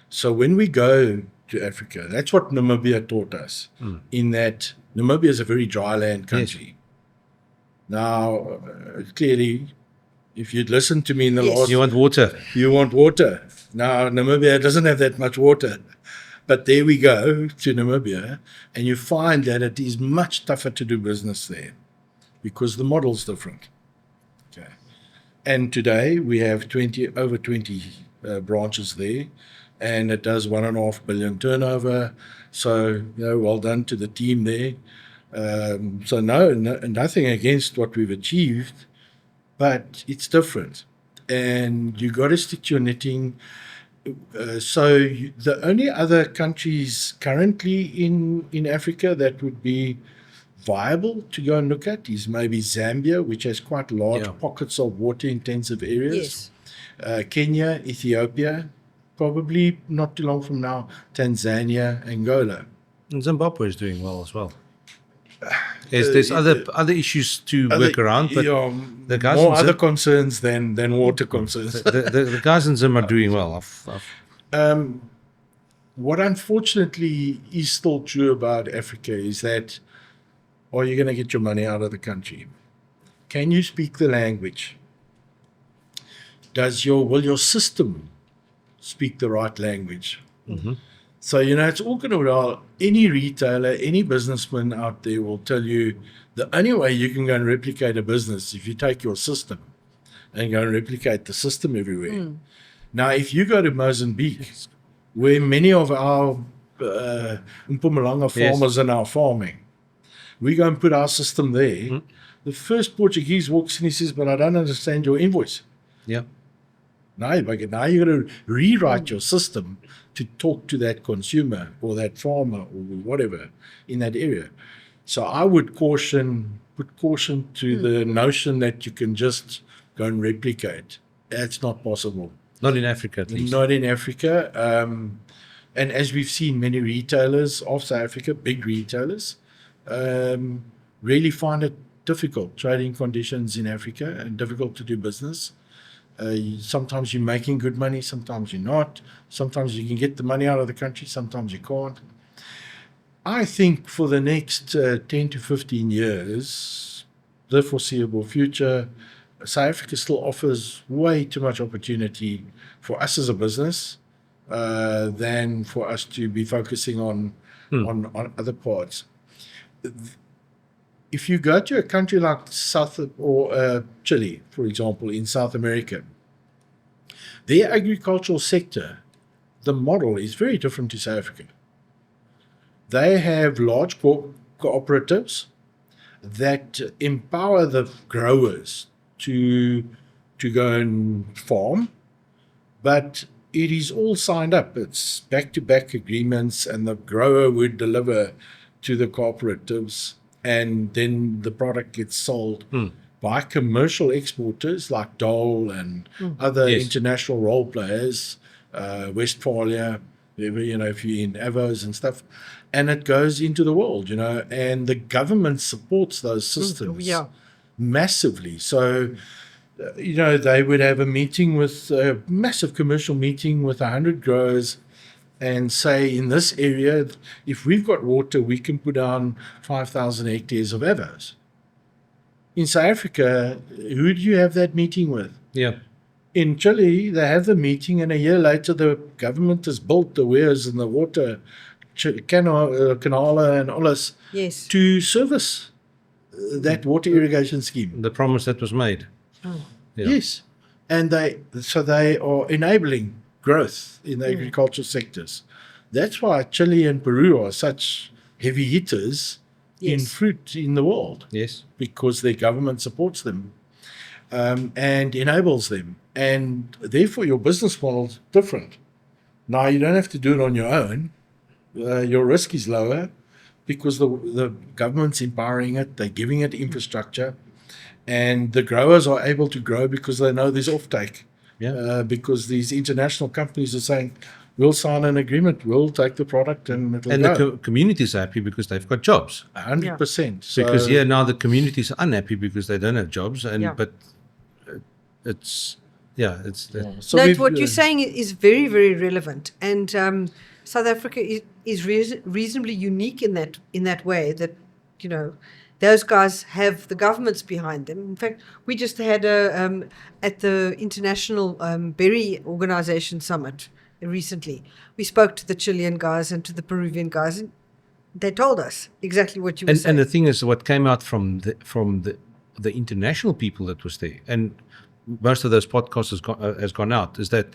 So when we go to Africa, that's what Namibia taught us, in that Namibia is a very dry land country. Yes. Now, clearly, if you'd listened to me in the last... You want water. You want water. Now, Namibia doesn't have that much water. But there we go to Namibia, and you find that it is much tougher to do business there because the model's different. Okay. And today we have over 20 branches there, and it does 1.5 billion turnover. So, well done to the team there. So nothing against what we've achieved, but it's different. And you got to stick to your knitting. So the only other countries currently in Africa that would be viable to go and look at is maybe Zambia, which has quite large pockets of water-intensive areas. Yes. Kenya, Ethiopia, probably not too long from now, Tanzania, Angola. And Zimbabwe is doing well as well. There's other issues to work around, but the guys more other concerns than water concerns. the guys in Zim are doing well. What unfortunately is still true about Africa is that or you're going to get your money out of the country. Can you speak the language? Will your system speak the right language? Mm-hmm. So, it's all going to well. Any retailer, any businessman out there will tell you the only way you can go and replicate a business if you take your system and go and replicate the system everywhere. Now, if you go to Mozambique, where many of our Mpumalanga farmers are now farming, we go and put our system there. The first Portuguese walks in, he says, "But I don't understand your invoice." Yeah. Now you've got to rewrite your system to talk to that consumer or that farmer or whatever in that area. So I would put caution to the notion that you can just go and replicate. That's not possible. Not in Africa, at least. Not in Africa. And as we've seen, many retailers of South Africa, big retailers, really find it difficult, trading conditions in Africa, and difficult to do business. Sometimes you're making good money, sometimes you're not. Sometimes you can get the money out of the country, sometimes you can't. I think for the next 10 to 15 years, the foreseeable future, South Africa still offers way too much opportunity for us as a business than for us to be focusing on other parts. If you go to a country like Chile, for example, in South America, their agricultural sector, the model is very different to South Africa. They have large cooperatives that empower the growers to go and farm, but it is all signed up. It's back-to-back agreements, and the grower would deliver to the cooperatives, and then the product gets sold by commercial exporters like Dewald and other international role players, Westphalia, if you're in Avos and stuff, and it goes into the world, and the government supports those systems massively. So, they would have a massive commercial meeting with 100 growers and say, in this area, if we've got water, we can put down 5,000 hectares of Avos. In South Africa, who do you have that meeting with? Yeah. In Chile, they have the meeting, and a year later, the government has built the weirs and the water canal and all this to service that water irrigation scheme. The promise that was made. Yeah. Yes. And they are enabling growth in the agricultural sectors. That's why Chile and Peru are such heavy hitters in fruit in the world. Yes. Because their government supports them and enables them. And therefore your business model is different. Now you don't have to do it on your own. Your risk is lower because the government's empowering it, they're giving it infrastructure, and the growers are able to grow because they know there's offtake. Yeah. Because these international companies are saying, we'll sign an agreement, we'll take the product, and it'll go. The community's happy because they've got jobs. 100%. So, because now the community's unhappy because they don't have jobs, but it's So what you're saying is very, very relevant, and South Africa is reasonably unique in that way that those guys have the governments behind them. In fact, we just had at the International Berry Organization Summit recently. We spoke to the Chilean guys and to the Peruvian guys, and they told us exactly what you were saying. And the thing is, what came out from the international people that was there, and most of those podcasts has gone out, is that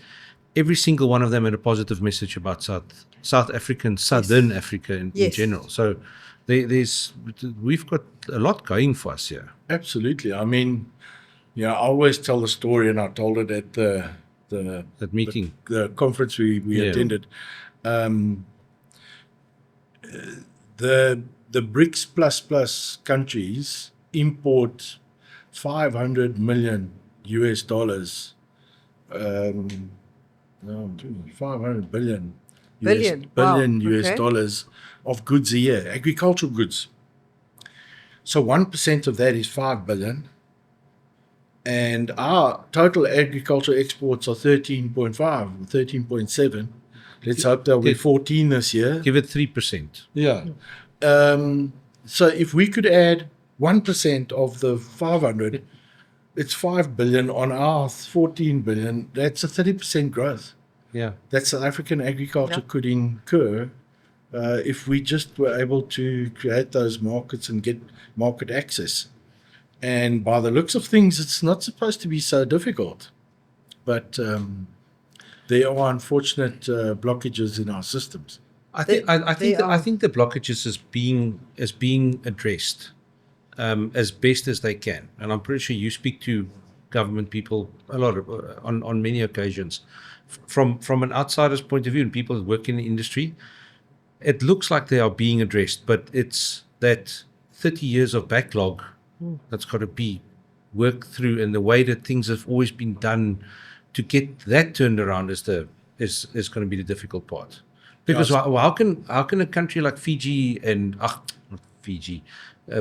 every single one of them had a positive message about South African, Southern Africa in general. So we've got a lot going for us here. Absolutely. I mean, I always tell the story, and I told it at that meeting, the conference we attended. The BRICS plus countries import $500 million US. 500 billion US dollars of goods a year, agricultural goods. So 1% of that is 5 billion. And our total agricultural exports are 13.5, 13.7. Let's hope they'll be 14 this year. Give it 3%. Yeah. So if we could add 1% of the 500, it's 5 billion on our 14 billion. That's a 30% growth Yeah. that South African agriculture could incur if we just were able to create those markets and get market access. And by the looks of things, it's not supposed to be so difficult. But there are unfortunate blockages in our systems. I think the blockages is being addressed as best as they can, and I'm pretty sure you speak to government people a lot on many occasions. From an outsider's point of view, and people that work in the industry, it looks like they are being addressed, but it's that 30 years of backlog that's got to be worked through, and the way that things have always been done to get that turned around is going to be the difficult part. Because how can a country like Fiji and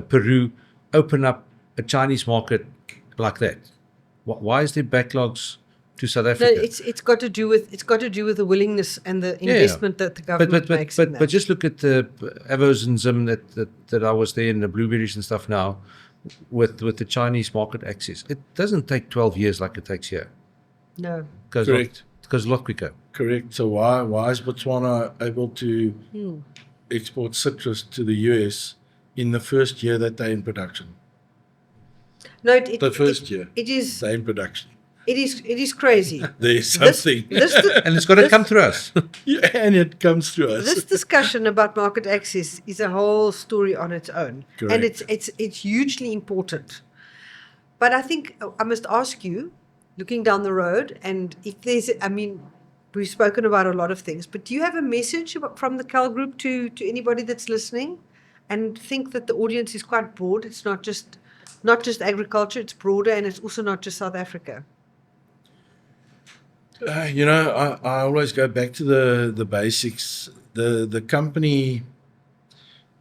Peru open up a Chinese market like that? Why is there backlogs to South Africa? No, it's got to do with the willingness and the investment that the government makes. But just look at the Avos and Zim that I was there, and the blueberries and stuff now with the Chinese market access. It doesn't take 12 years like it takes here. No. Correct. It goes a lot quicker. Correct. So why is Botswana able to export citrus to the US in the first year that they're in production? No, The first year it is they're in production. it is crazy. There's something. And it's got to come through us. Yeah, and it comes through us. This discussion about market access is a whole story on its own. Correct. And it's hugely important. But I think I must ask you, looking down the road, and if there's, we've spoken about a lot of things, but do you have a message from the KAL Group to anybody that's listening, and think that the audience is quite broad? It's not just agriculture, it's broader, and it's also not just South Africa. I always go back to the basics. The company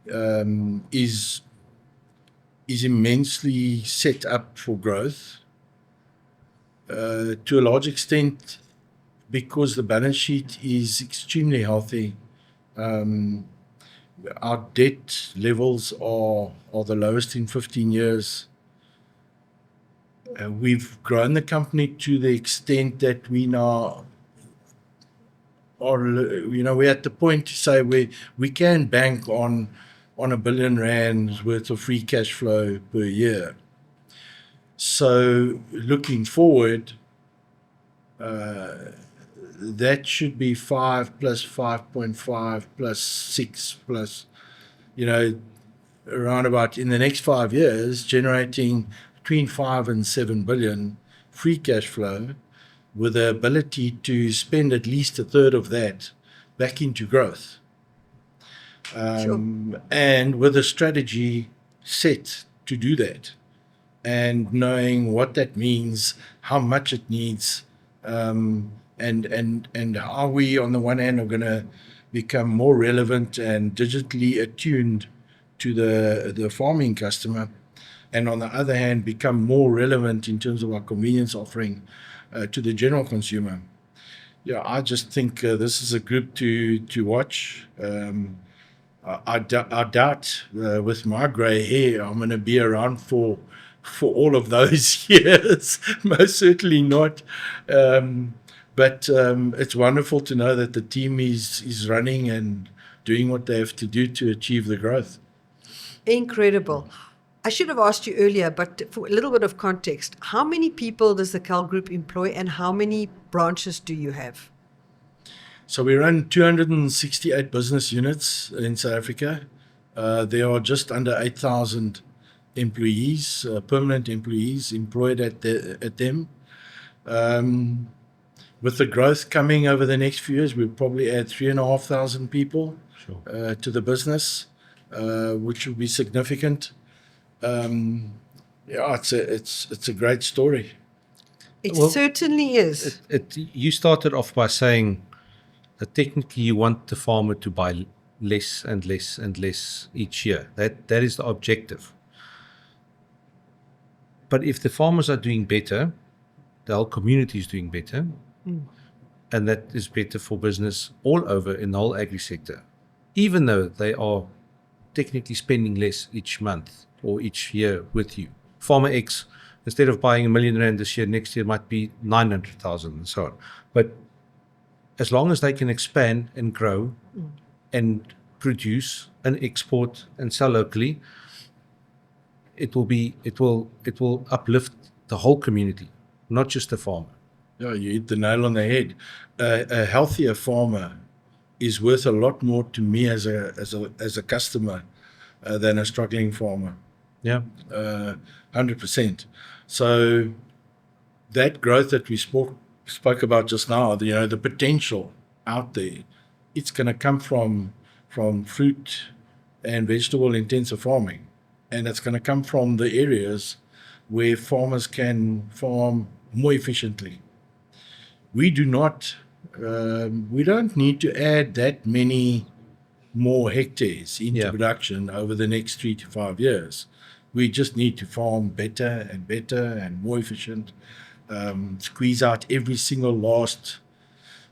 is immensely set up for growth to a large extent because the balance sheet is extremely healthy. Our debt levels are the lowest in 15 years. We've grown the company to the extent that we now are, we're at the point to say we can bank on R1 billion worth of free cash flow per year. So looking forward, that should be 5 plus 5.5 plus 6 plus, around about in the next 5 years, generating between 5 and 7 billion free cash flow with the ability to spend at least a third of that back into growth. And with a strategy set to do that and knowing what that means, how much it needs, and how we on the one hand are going to become more relevant and digitally attuned to the farming customer, and on the other hand, become more relevant in terms of our convenience offering to the general consumer. Yeah, I just think this is a group to watch. I doubt with my grey hair, I'm going to be around for all of those years. Most certainly not. But it's wonderful to know that the team is running and doing what they have to do to achieve the growth. Incredible. I should have asked you earlier, but for a little bit of context, how many people does the KAL Group employ and how many branches do you have? So we run 268 business units in South Africa. There are just under 8,000 employees, permanent employees employed at them. With the growth coming over the next few years, we'll probably add 3,500 people to the business, which will be significant. It's a great story. It certainly is. You started off by saying that technically you want the farmer to buy less and less and less each year. That is the objective. But if the farmers are doing better, the whole community is doing better, and that is better for business all over in the whole agri sector, even though they are technically spending less each month or each year with you. Farmer X, instead of buying R1 million this year, next year might be 900,000 and so on. But as long as they can expand and grow and produce and export and sell locally, it will uplift the whole community, not just the farmer. Yeah, you hit the nail on the head. A healthier farmer is worth a lot more to me as a customer than a struggling farmer. Yeah. 100%. So that growth that we spoke about just now, the potential out there, it's going to come from fruit and vegetable intensive farming, and it's going to come from the areas where farmers can farm more efficiently. We don't need to add that many more hectares into production over the next 3 to 5 years. We just need to farm better and better and more efficient, squeeze out every single last,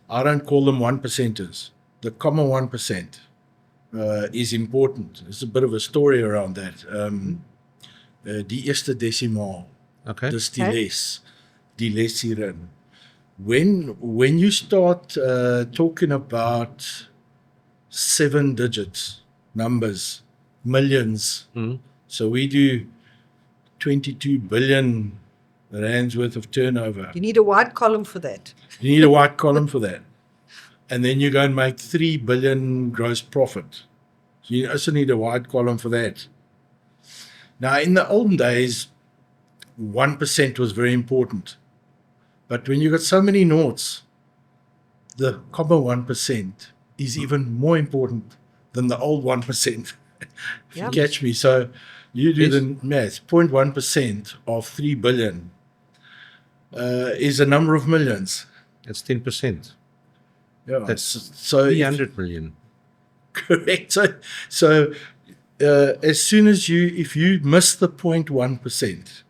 I don't call them 1%ers. The common 1% is important. There's a bit of a story around that. Die eerste decimaal, Okay. dis die les hierin. When you start talking about 7 digits, numbers, millions, so we do 22 billion rands worth of turnover. You need a white column for that. You need a white column for that. And then you go and make 3 billion gross profit. So you also need a white column for that. Now, in the olden days, 1% was very important. But when you got so many noughts, the common 1% is even more important than the old 1%. If you catch me. So you do the math. 0.1% of 3 billion is a number of millions. That's 10%. Yeah. That's so 300 million. Correct. So as soon as if you miss the 0.1%,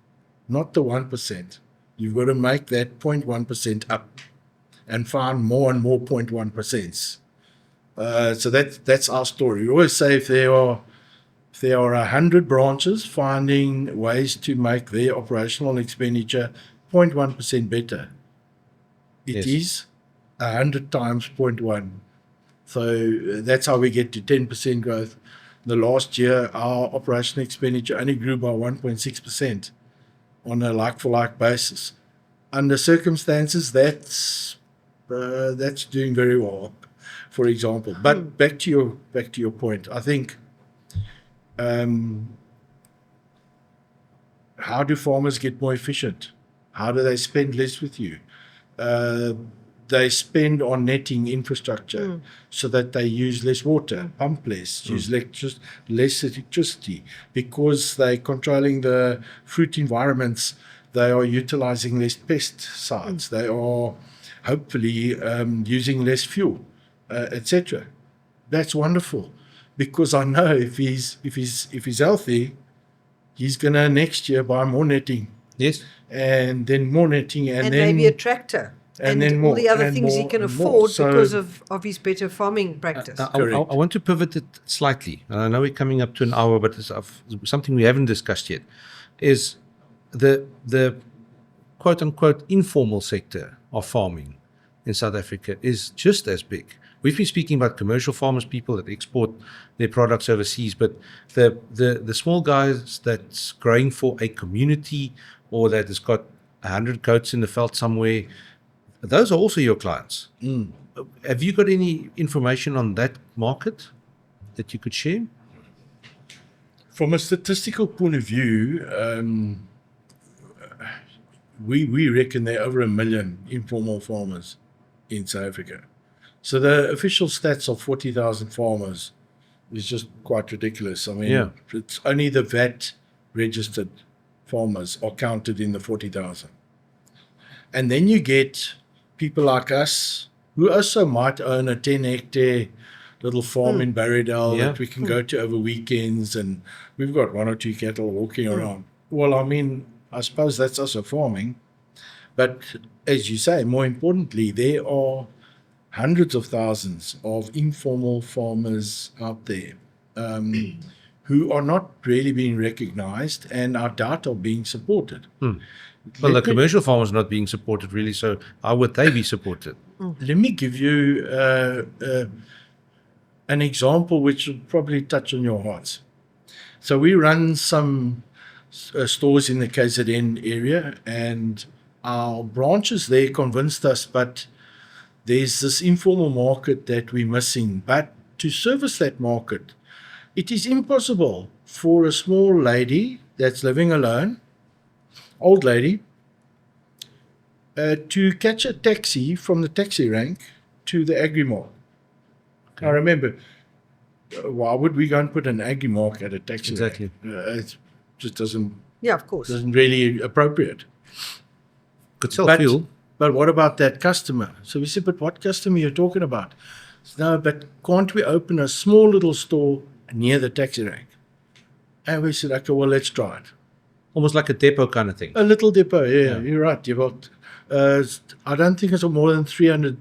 not the 1%, you've got to make that 0.1% up and find more and more 0.1%. So that's our story. We always say if there are 100 branches finding ways to make their operational expenditure 0.1% better, it is 100 times 0.1. So that's how we get to 10% growth. The last year, our operational expenditure only grew by 1.6% on a like-for-like basis. Under circumstances, that's doing very well, for example. But back to your point, I think, how do farmers get more efficient? How do they spend less with you? They spend on netting infrastructure so that they use less water, pump less, use less electricity. Because they're controlling the fruit environments, they are utilizing less pesticides. They are hopefully using less fuel, etc. That's wonderful, because I know if he's healthy, he's gonna next year buy more netting. Yes. And then more netting, and then maybe a tractor. And then more, all the other and things he more, can and more. afford So- because of his better farming practice. I want to pivot it slightly. And I know we're coming up to an hour, but it's something we haven't discussed yet, is the quote-unquote informal sector of farming in South Africa is just as big. We've been speaking about commercial farmers, people that export their products overseas, but the small guys that's growing for a community or that has got 100 goats in the veld somewhere, those are also your clients. Have you got any information on that market that you could share? From a statistical point of view, we reckon there are over 1 million informal farmers in South Africa. So the official stats of 40,000 farmers is just quite ridiculous. I mean, it's only the VAT registered farmers are counted in the 40,000. And then you get people like us who also might own a 10-hectare little farm in Barrydale that we can go to over weekends, and we've got 1 or 2 cattle walking around. Well, I mean, I suppose that's also farming. But as you say, more importantly, there are hundreds of thousands of informal farmers out there who are not really being recognized and I doubt are being supported. Well, the commercial farmers not being supported really, so how would they be supported? Let me give you an example which will probably touch on your hearts. So we run some stores in the KZN area, and our branches there convinced us, but there's this informal market that we're missing. But to service that market, it is impossible for a small lady that's living alone, old lady, to catch a taxi from the taxi rank to the agri-mart. Now remember, why would we go and put an agri-mart at a taxi Exactly. rank? It just doesn't of course. really appropriate. Could sell fuel. But what about that customer? So we said, but what customer are you talking about? No, but can't we open a small little store near the taxi rank? And we said, okay, well, let's try it. Almost like a depot kind of thing. A little depot, yeah. You're right. You've got, I don't think it's more than 300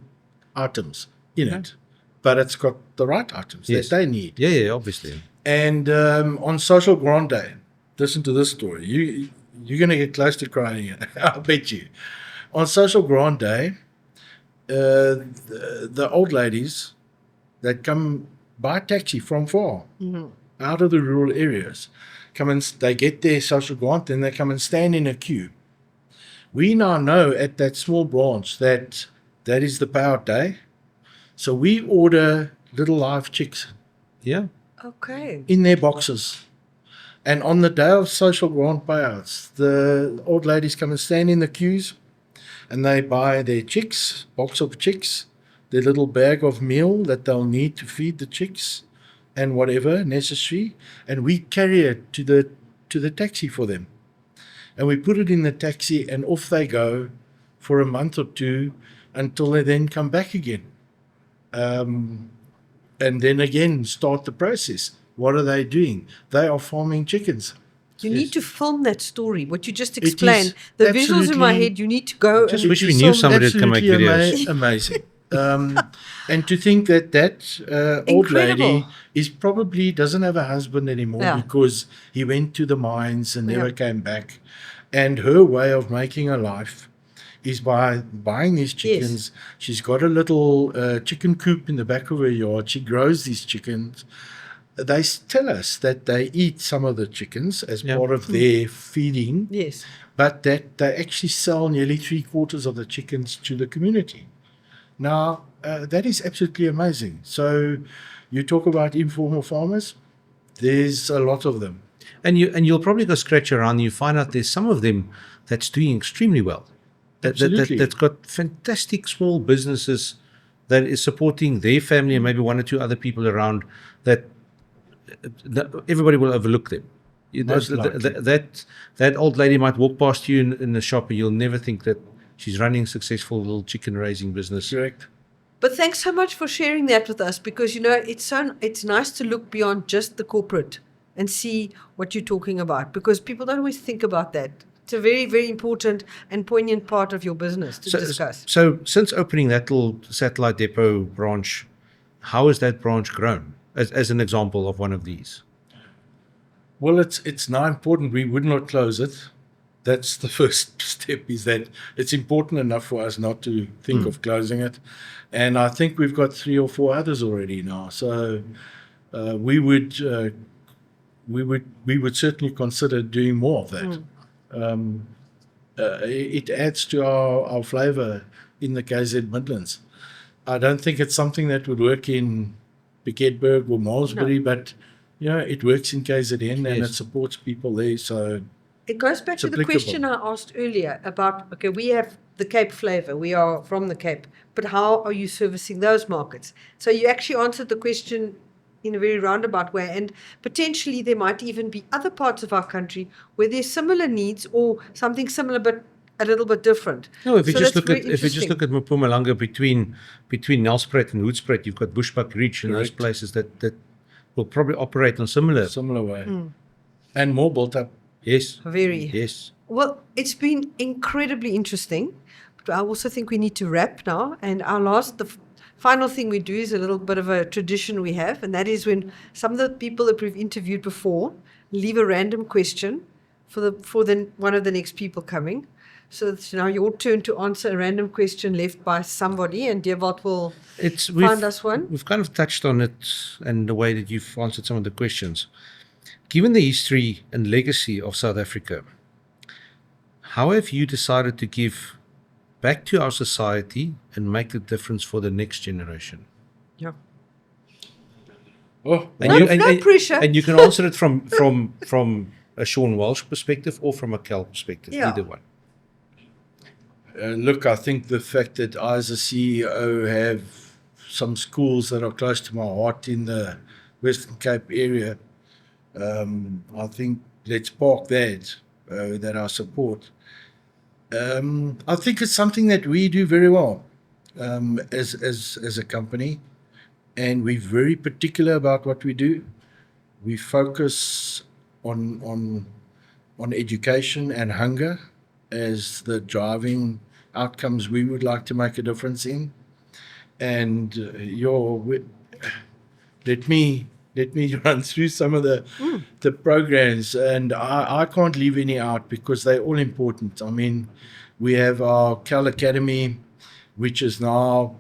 items in it, but it's got the right items that they need. Yeah, obviously. And on Social Grant Day, listen to this story. You're going to get close to crying, I bet you. On Social Grant Day, the old ladies that come by taxi from far, out of the rural areas, they get their social grant, then they come and stand in a queue. We now know at that small branch that is the payout day. So we order little live chicks Yeah. Okay. in their boxes. And on the day of social grant payouts, the old ladies come and stand in the queues and they buy their chicks, box of chicks, their little bag of meal that they'll need to feed the chicks and whatever necessary. And we carry it to the taxi for them. And we put it in the taxi and off they go for a month or two until they then come back again. And then again start the process. What are they doing? They are farming chickens. You need to film that story, what you just explained. is The visuals in my absolutely- head, you need to go Just and wish we knew somebody that can make Absolutely videos. amazing. And to think that old lady Incredible. is probably doesn't have a husband anymore because he went to the mines and never came back. And her way of making a life is by buying these chickens. She's got a little chicken coop in the back of her yard. She grows these chickens. They tell us that they eat some of the chickens as part of their feeding, Yes. but that they actually sell nearly 3/4 of the chickens to the community. Now, that is absolutely amazing. So you talk about informal farmers, there's a lot of them. And you'll probably go scratch around and you find out there's some of them that's doing extremely well. Absolutely. That's got fantastic small businesses that is supporting their family and maybe one or two other people around that everybody will overlook them. Most likely. That old lady might walk past you in the shop and you'll never think that she's running a successful little chicken raising business. Correct. But thanks so much for sharing that with us, because it's nice to look beyond just the corporate and see what you're talking about, because people don't always think about that. It's a very, very important and poignant part of your business to discuss. So since opening that little satellite depot branch, how has that branch grown as an example of one of these? Well, it's now important. We would not close it. That's the first step, is that it's important enough for us not to think of closing it. And I think we've got 3 or 4 others already now. So we would certainly consider doing more of that. It adds to our flavour in the KZ Midlands. I don't think it's something that would work in Piketberg or Malmesbury, but it works in KZN and it supports people there. So It goes back to the question I asked earlier about, okay, we have the Cape flavour, we are from the Cape, but how are you servicing those markets? So you actually answered the question in a very roundabout way, and potentially there might even be other parts of our country where there's similar needs or something similar but a little bit different. No, if you So just that's look at very interesting. Mpumalanga between Nelspruit and Hoedspruit, you've got Bushbuck Ridge and those Correct. places that will probably operate on similar. way. And more built up. Yes. Very. Yes. Well, it's been incredibly interesting, but I also think we need to wrap now. And the final thing we do is a little bit of a tradition we have, and that is when some of the people that we've interviewed before leave a random question for one of the next people coming. So it's now your turn to answer a random question left by somebody, and Dewald will find us one. We've kind of touched on it and the way that you've answered some of the questions. Given the history and legacy of South Africa, how have you decided to give back to our society and make the difference for the next generation? Yeah. Oh, No pressure. And you can answer it from a Sean Walsh perspective or from a KAL perspective, either one. look, I think the fact that I as a CEO have some schools that are close to my heart in the Western Cape area, I think let's park that I support. I think it's something that we do very well as a company, and we're very particular about what we do. We focus on education and hunger as the driving outcomes we would like to make a difference in. And let me run through some of the programs, and I can't leave any out because they're all important. I mean, we have our KAL Academy, which has now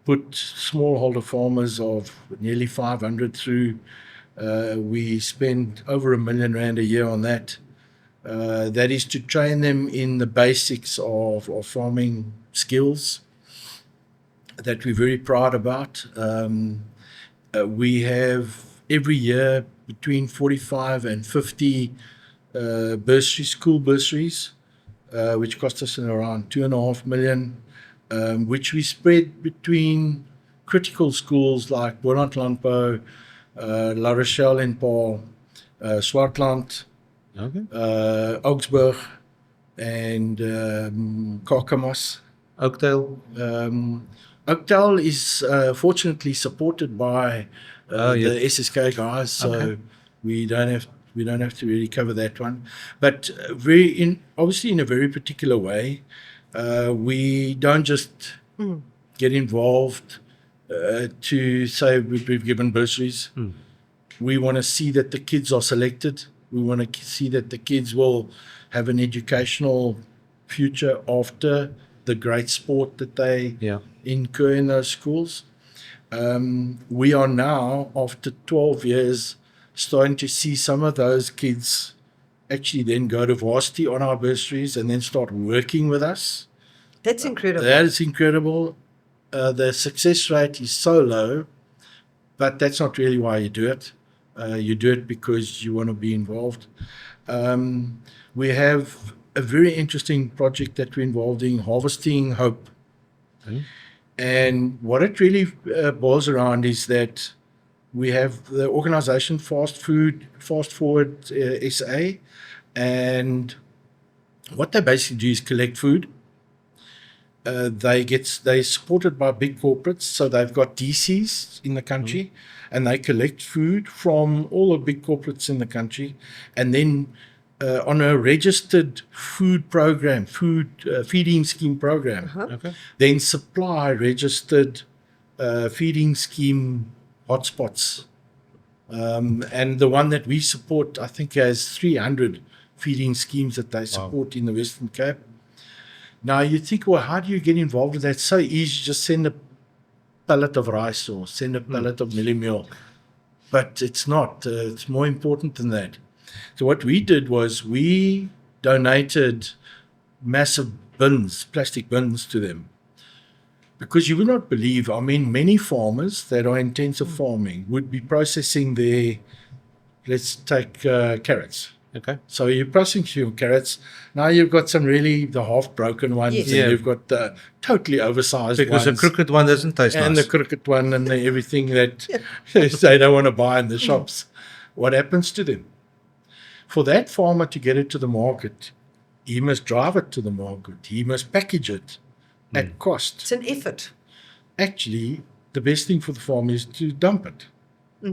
put smallholder farmers of nearly 500 through. We spend over R1 million a year on that. That is to train them in the basics of farming skills that we're very proud about. We have every year between 45 and 50 school bursaries, which cost us around 2.5 million, which we spread between critical schools like Boland-Landbou, La Rochelle in Paul, Swartland, Augsburg, and Kakamas. Oakdale. Oakdale is fortunately supported by the SSK guys, so we don't have to really cover that one. But obviously in a very particular way, we don't just get involved to say we've given bursaries. We want to see that the kids are selected. We want to see that the kids will have an educational future after the great sport that they incur in those schools. We are now, after 12 years, starting to see some of those kids actually then go to varsity on our bursaries and then start working with us. That's incredible. That is incredible. The success rate is so low, but that's not really why you do it. You do it because you want to be involved. We have a very interesting project that we're involved in, Harvesting Hope. And what it really boils around is that we have the organization Fast Forward SA, and what they basically do is collect food. They're supported by big corporates, so they've got DCs in the country, and they collect food from all the big corporates in the country, and then on a registered food program, feeding scheme program, then supply registered feeding scheme hotspots. And the one that we support, I think, has 300 feeding schemes that they support in the Western Cape. Now you think, well, how do you get involved with that? It's so easy, just send a pallet of rice or send a pallet of milli meal. But it's not. It's more important than that. So what we did was we donated massive bins, plastic bins to them. Because you would not believe, I mean, many farmers that are intensive farming would be processing their, let's take carrots. Okay. So you're processing your carrots. Now you've got some really the half-broken ones, and you've got the totally oversized because ones. the crooked one doesn't taste nice. And the crooked one and everything that they don't want to buy in the shops. What happens to them? For that farmer to get it to the market, he must drive it to the market. He must package it at cost. It's an effort. Actually, the best thing for the farmer is to dump it.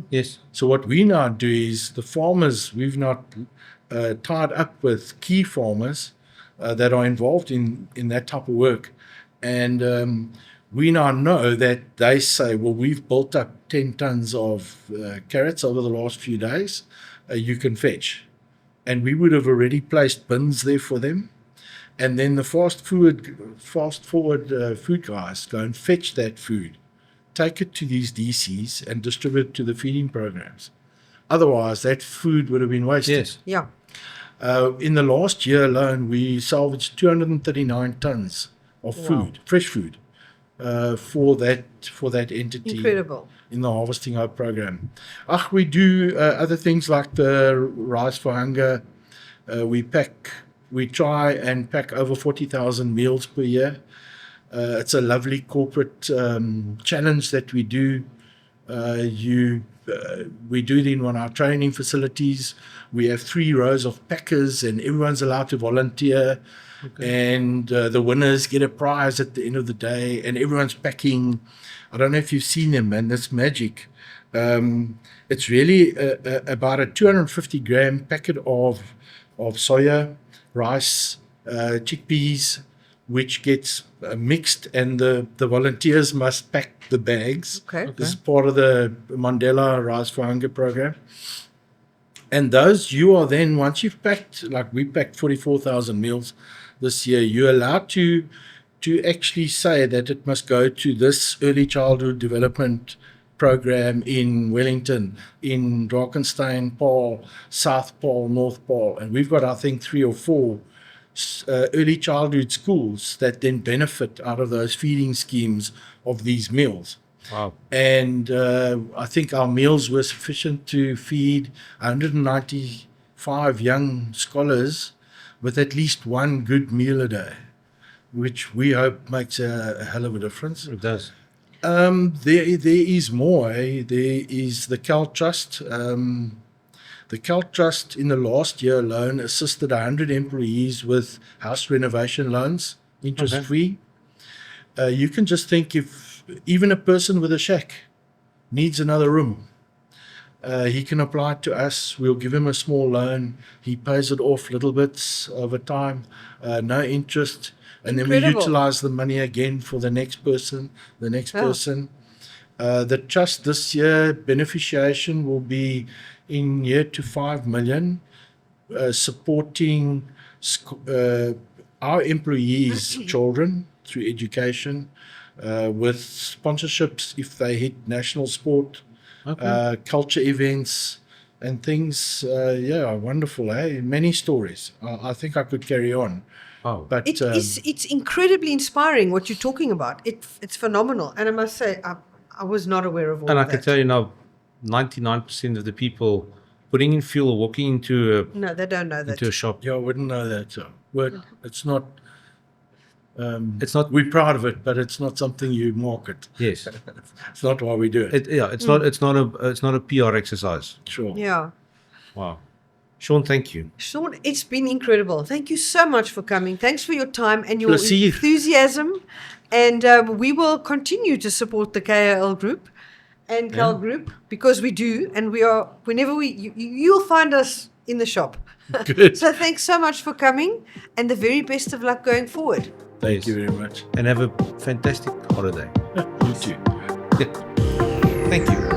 Yes. So what we now do is the farmers, we've not tied up with key farmers that are involved in that type of work. And we now know that they say, well, we've built up 10 tons of carrots over the last few days. You can fetch. And we would have already placed bins there for them. And then the fast forward food guys go and fetch that food, take it to these DCs and distribute it to the feeding programs. Otherwise, that food would have been wasted. Yes. Yeah. In the last year alone, we salvaged 239 tons of food, fresh food, for that entity. Incredible. In the Harvesting Hope program. We do other things like the Rise for Hunger. We try and pack over 40,000 meals per year. It's a lovely corporate challenge that we do. We do it in one of our training facilities. We have 3 rows of packers and everyone's allowed to volunteer. Okay. And the winners get a prize at the end of the day and everyone's packing. I don't know if you've seen them, man. That's magic. It's really about a 250 gram packet of soya, rice, chickpeas, which gets mixed, and the volunteers must pack the bags. Okay. This is part of the Mandela Rise for Hunger program. And those you are then, once you've packed, like we packed 44,000 meals this year, you're allowed to actually say that it must go to this early childhood development program in Wellington, in Drakensberg, Paarl, South Paarl, North Paarl. And we've got, I think, 3 or 4 early childhood schools that then benefit out of those feeding schemes of these meals. Wow. And I think our meals were sufficient to feed 195 young scholars with at least one good meal a day, which we hope makes a hell of a difference. It does. There is more. There is the KAL Trust. The KAL Trust in the last year alone assisted 100 employees with house renovation loans, interest-free. You can just think, if even a person with a shack needs another room, he can apply to us. We'll give him a small loan. He pays it off little bits over time, no interest. And then we utilize the money again for the next person, The trust this year, beneficiation will be in year to 5 million, supporting our employees' children through education, with sponsorships if they hit national sport, culture events and things. Wonderful, eh? Many stories. I think I could carry on. Oh. But it's incredibly inspiring what you're talking about. It's phenomenal. And I must say, I was not aware of all and of I that. can tell you now, 99% of the people putting in fuel or walking into No, they don't know that. into a shop, I wouldn't know that. So it's not. it's not. We're proud of it, but it's not something you market. Yes. It's not why we do it. It's not a PR exercise. Sure. Yeah. Wow. Sean, thank you. Sean, it's been incredible. Thank you so much for coming. Thanks for your time and your Let's see. enthusiasm. And we will continue to support the KAL Group and KAL Group, because we do. And we are, whenever you'll find us in the shop. Good. So thanks so much for coming, and the very best of luck going forward. Thank you very much. And have a fantastic holiday. You too. Thank you.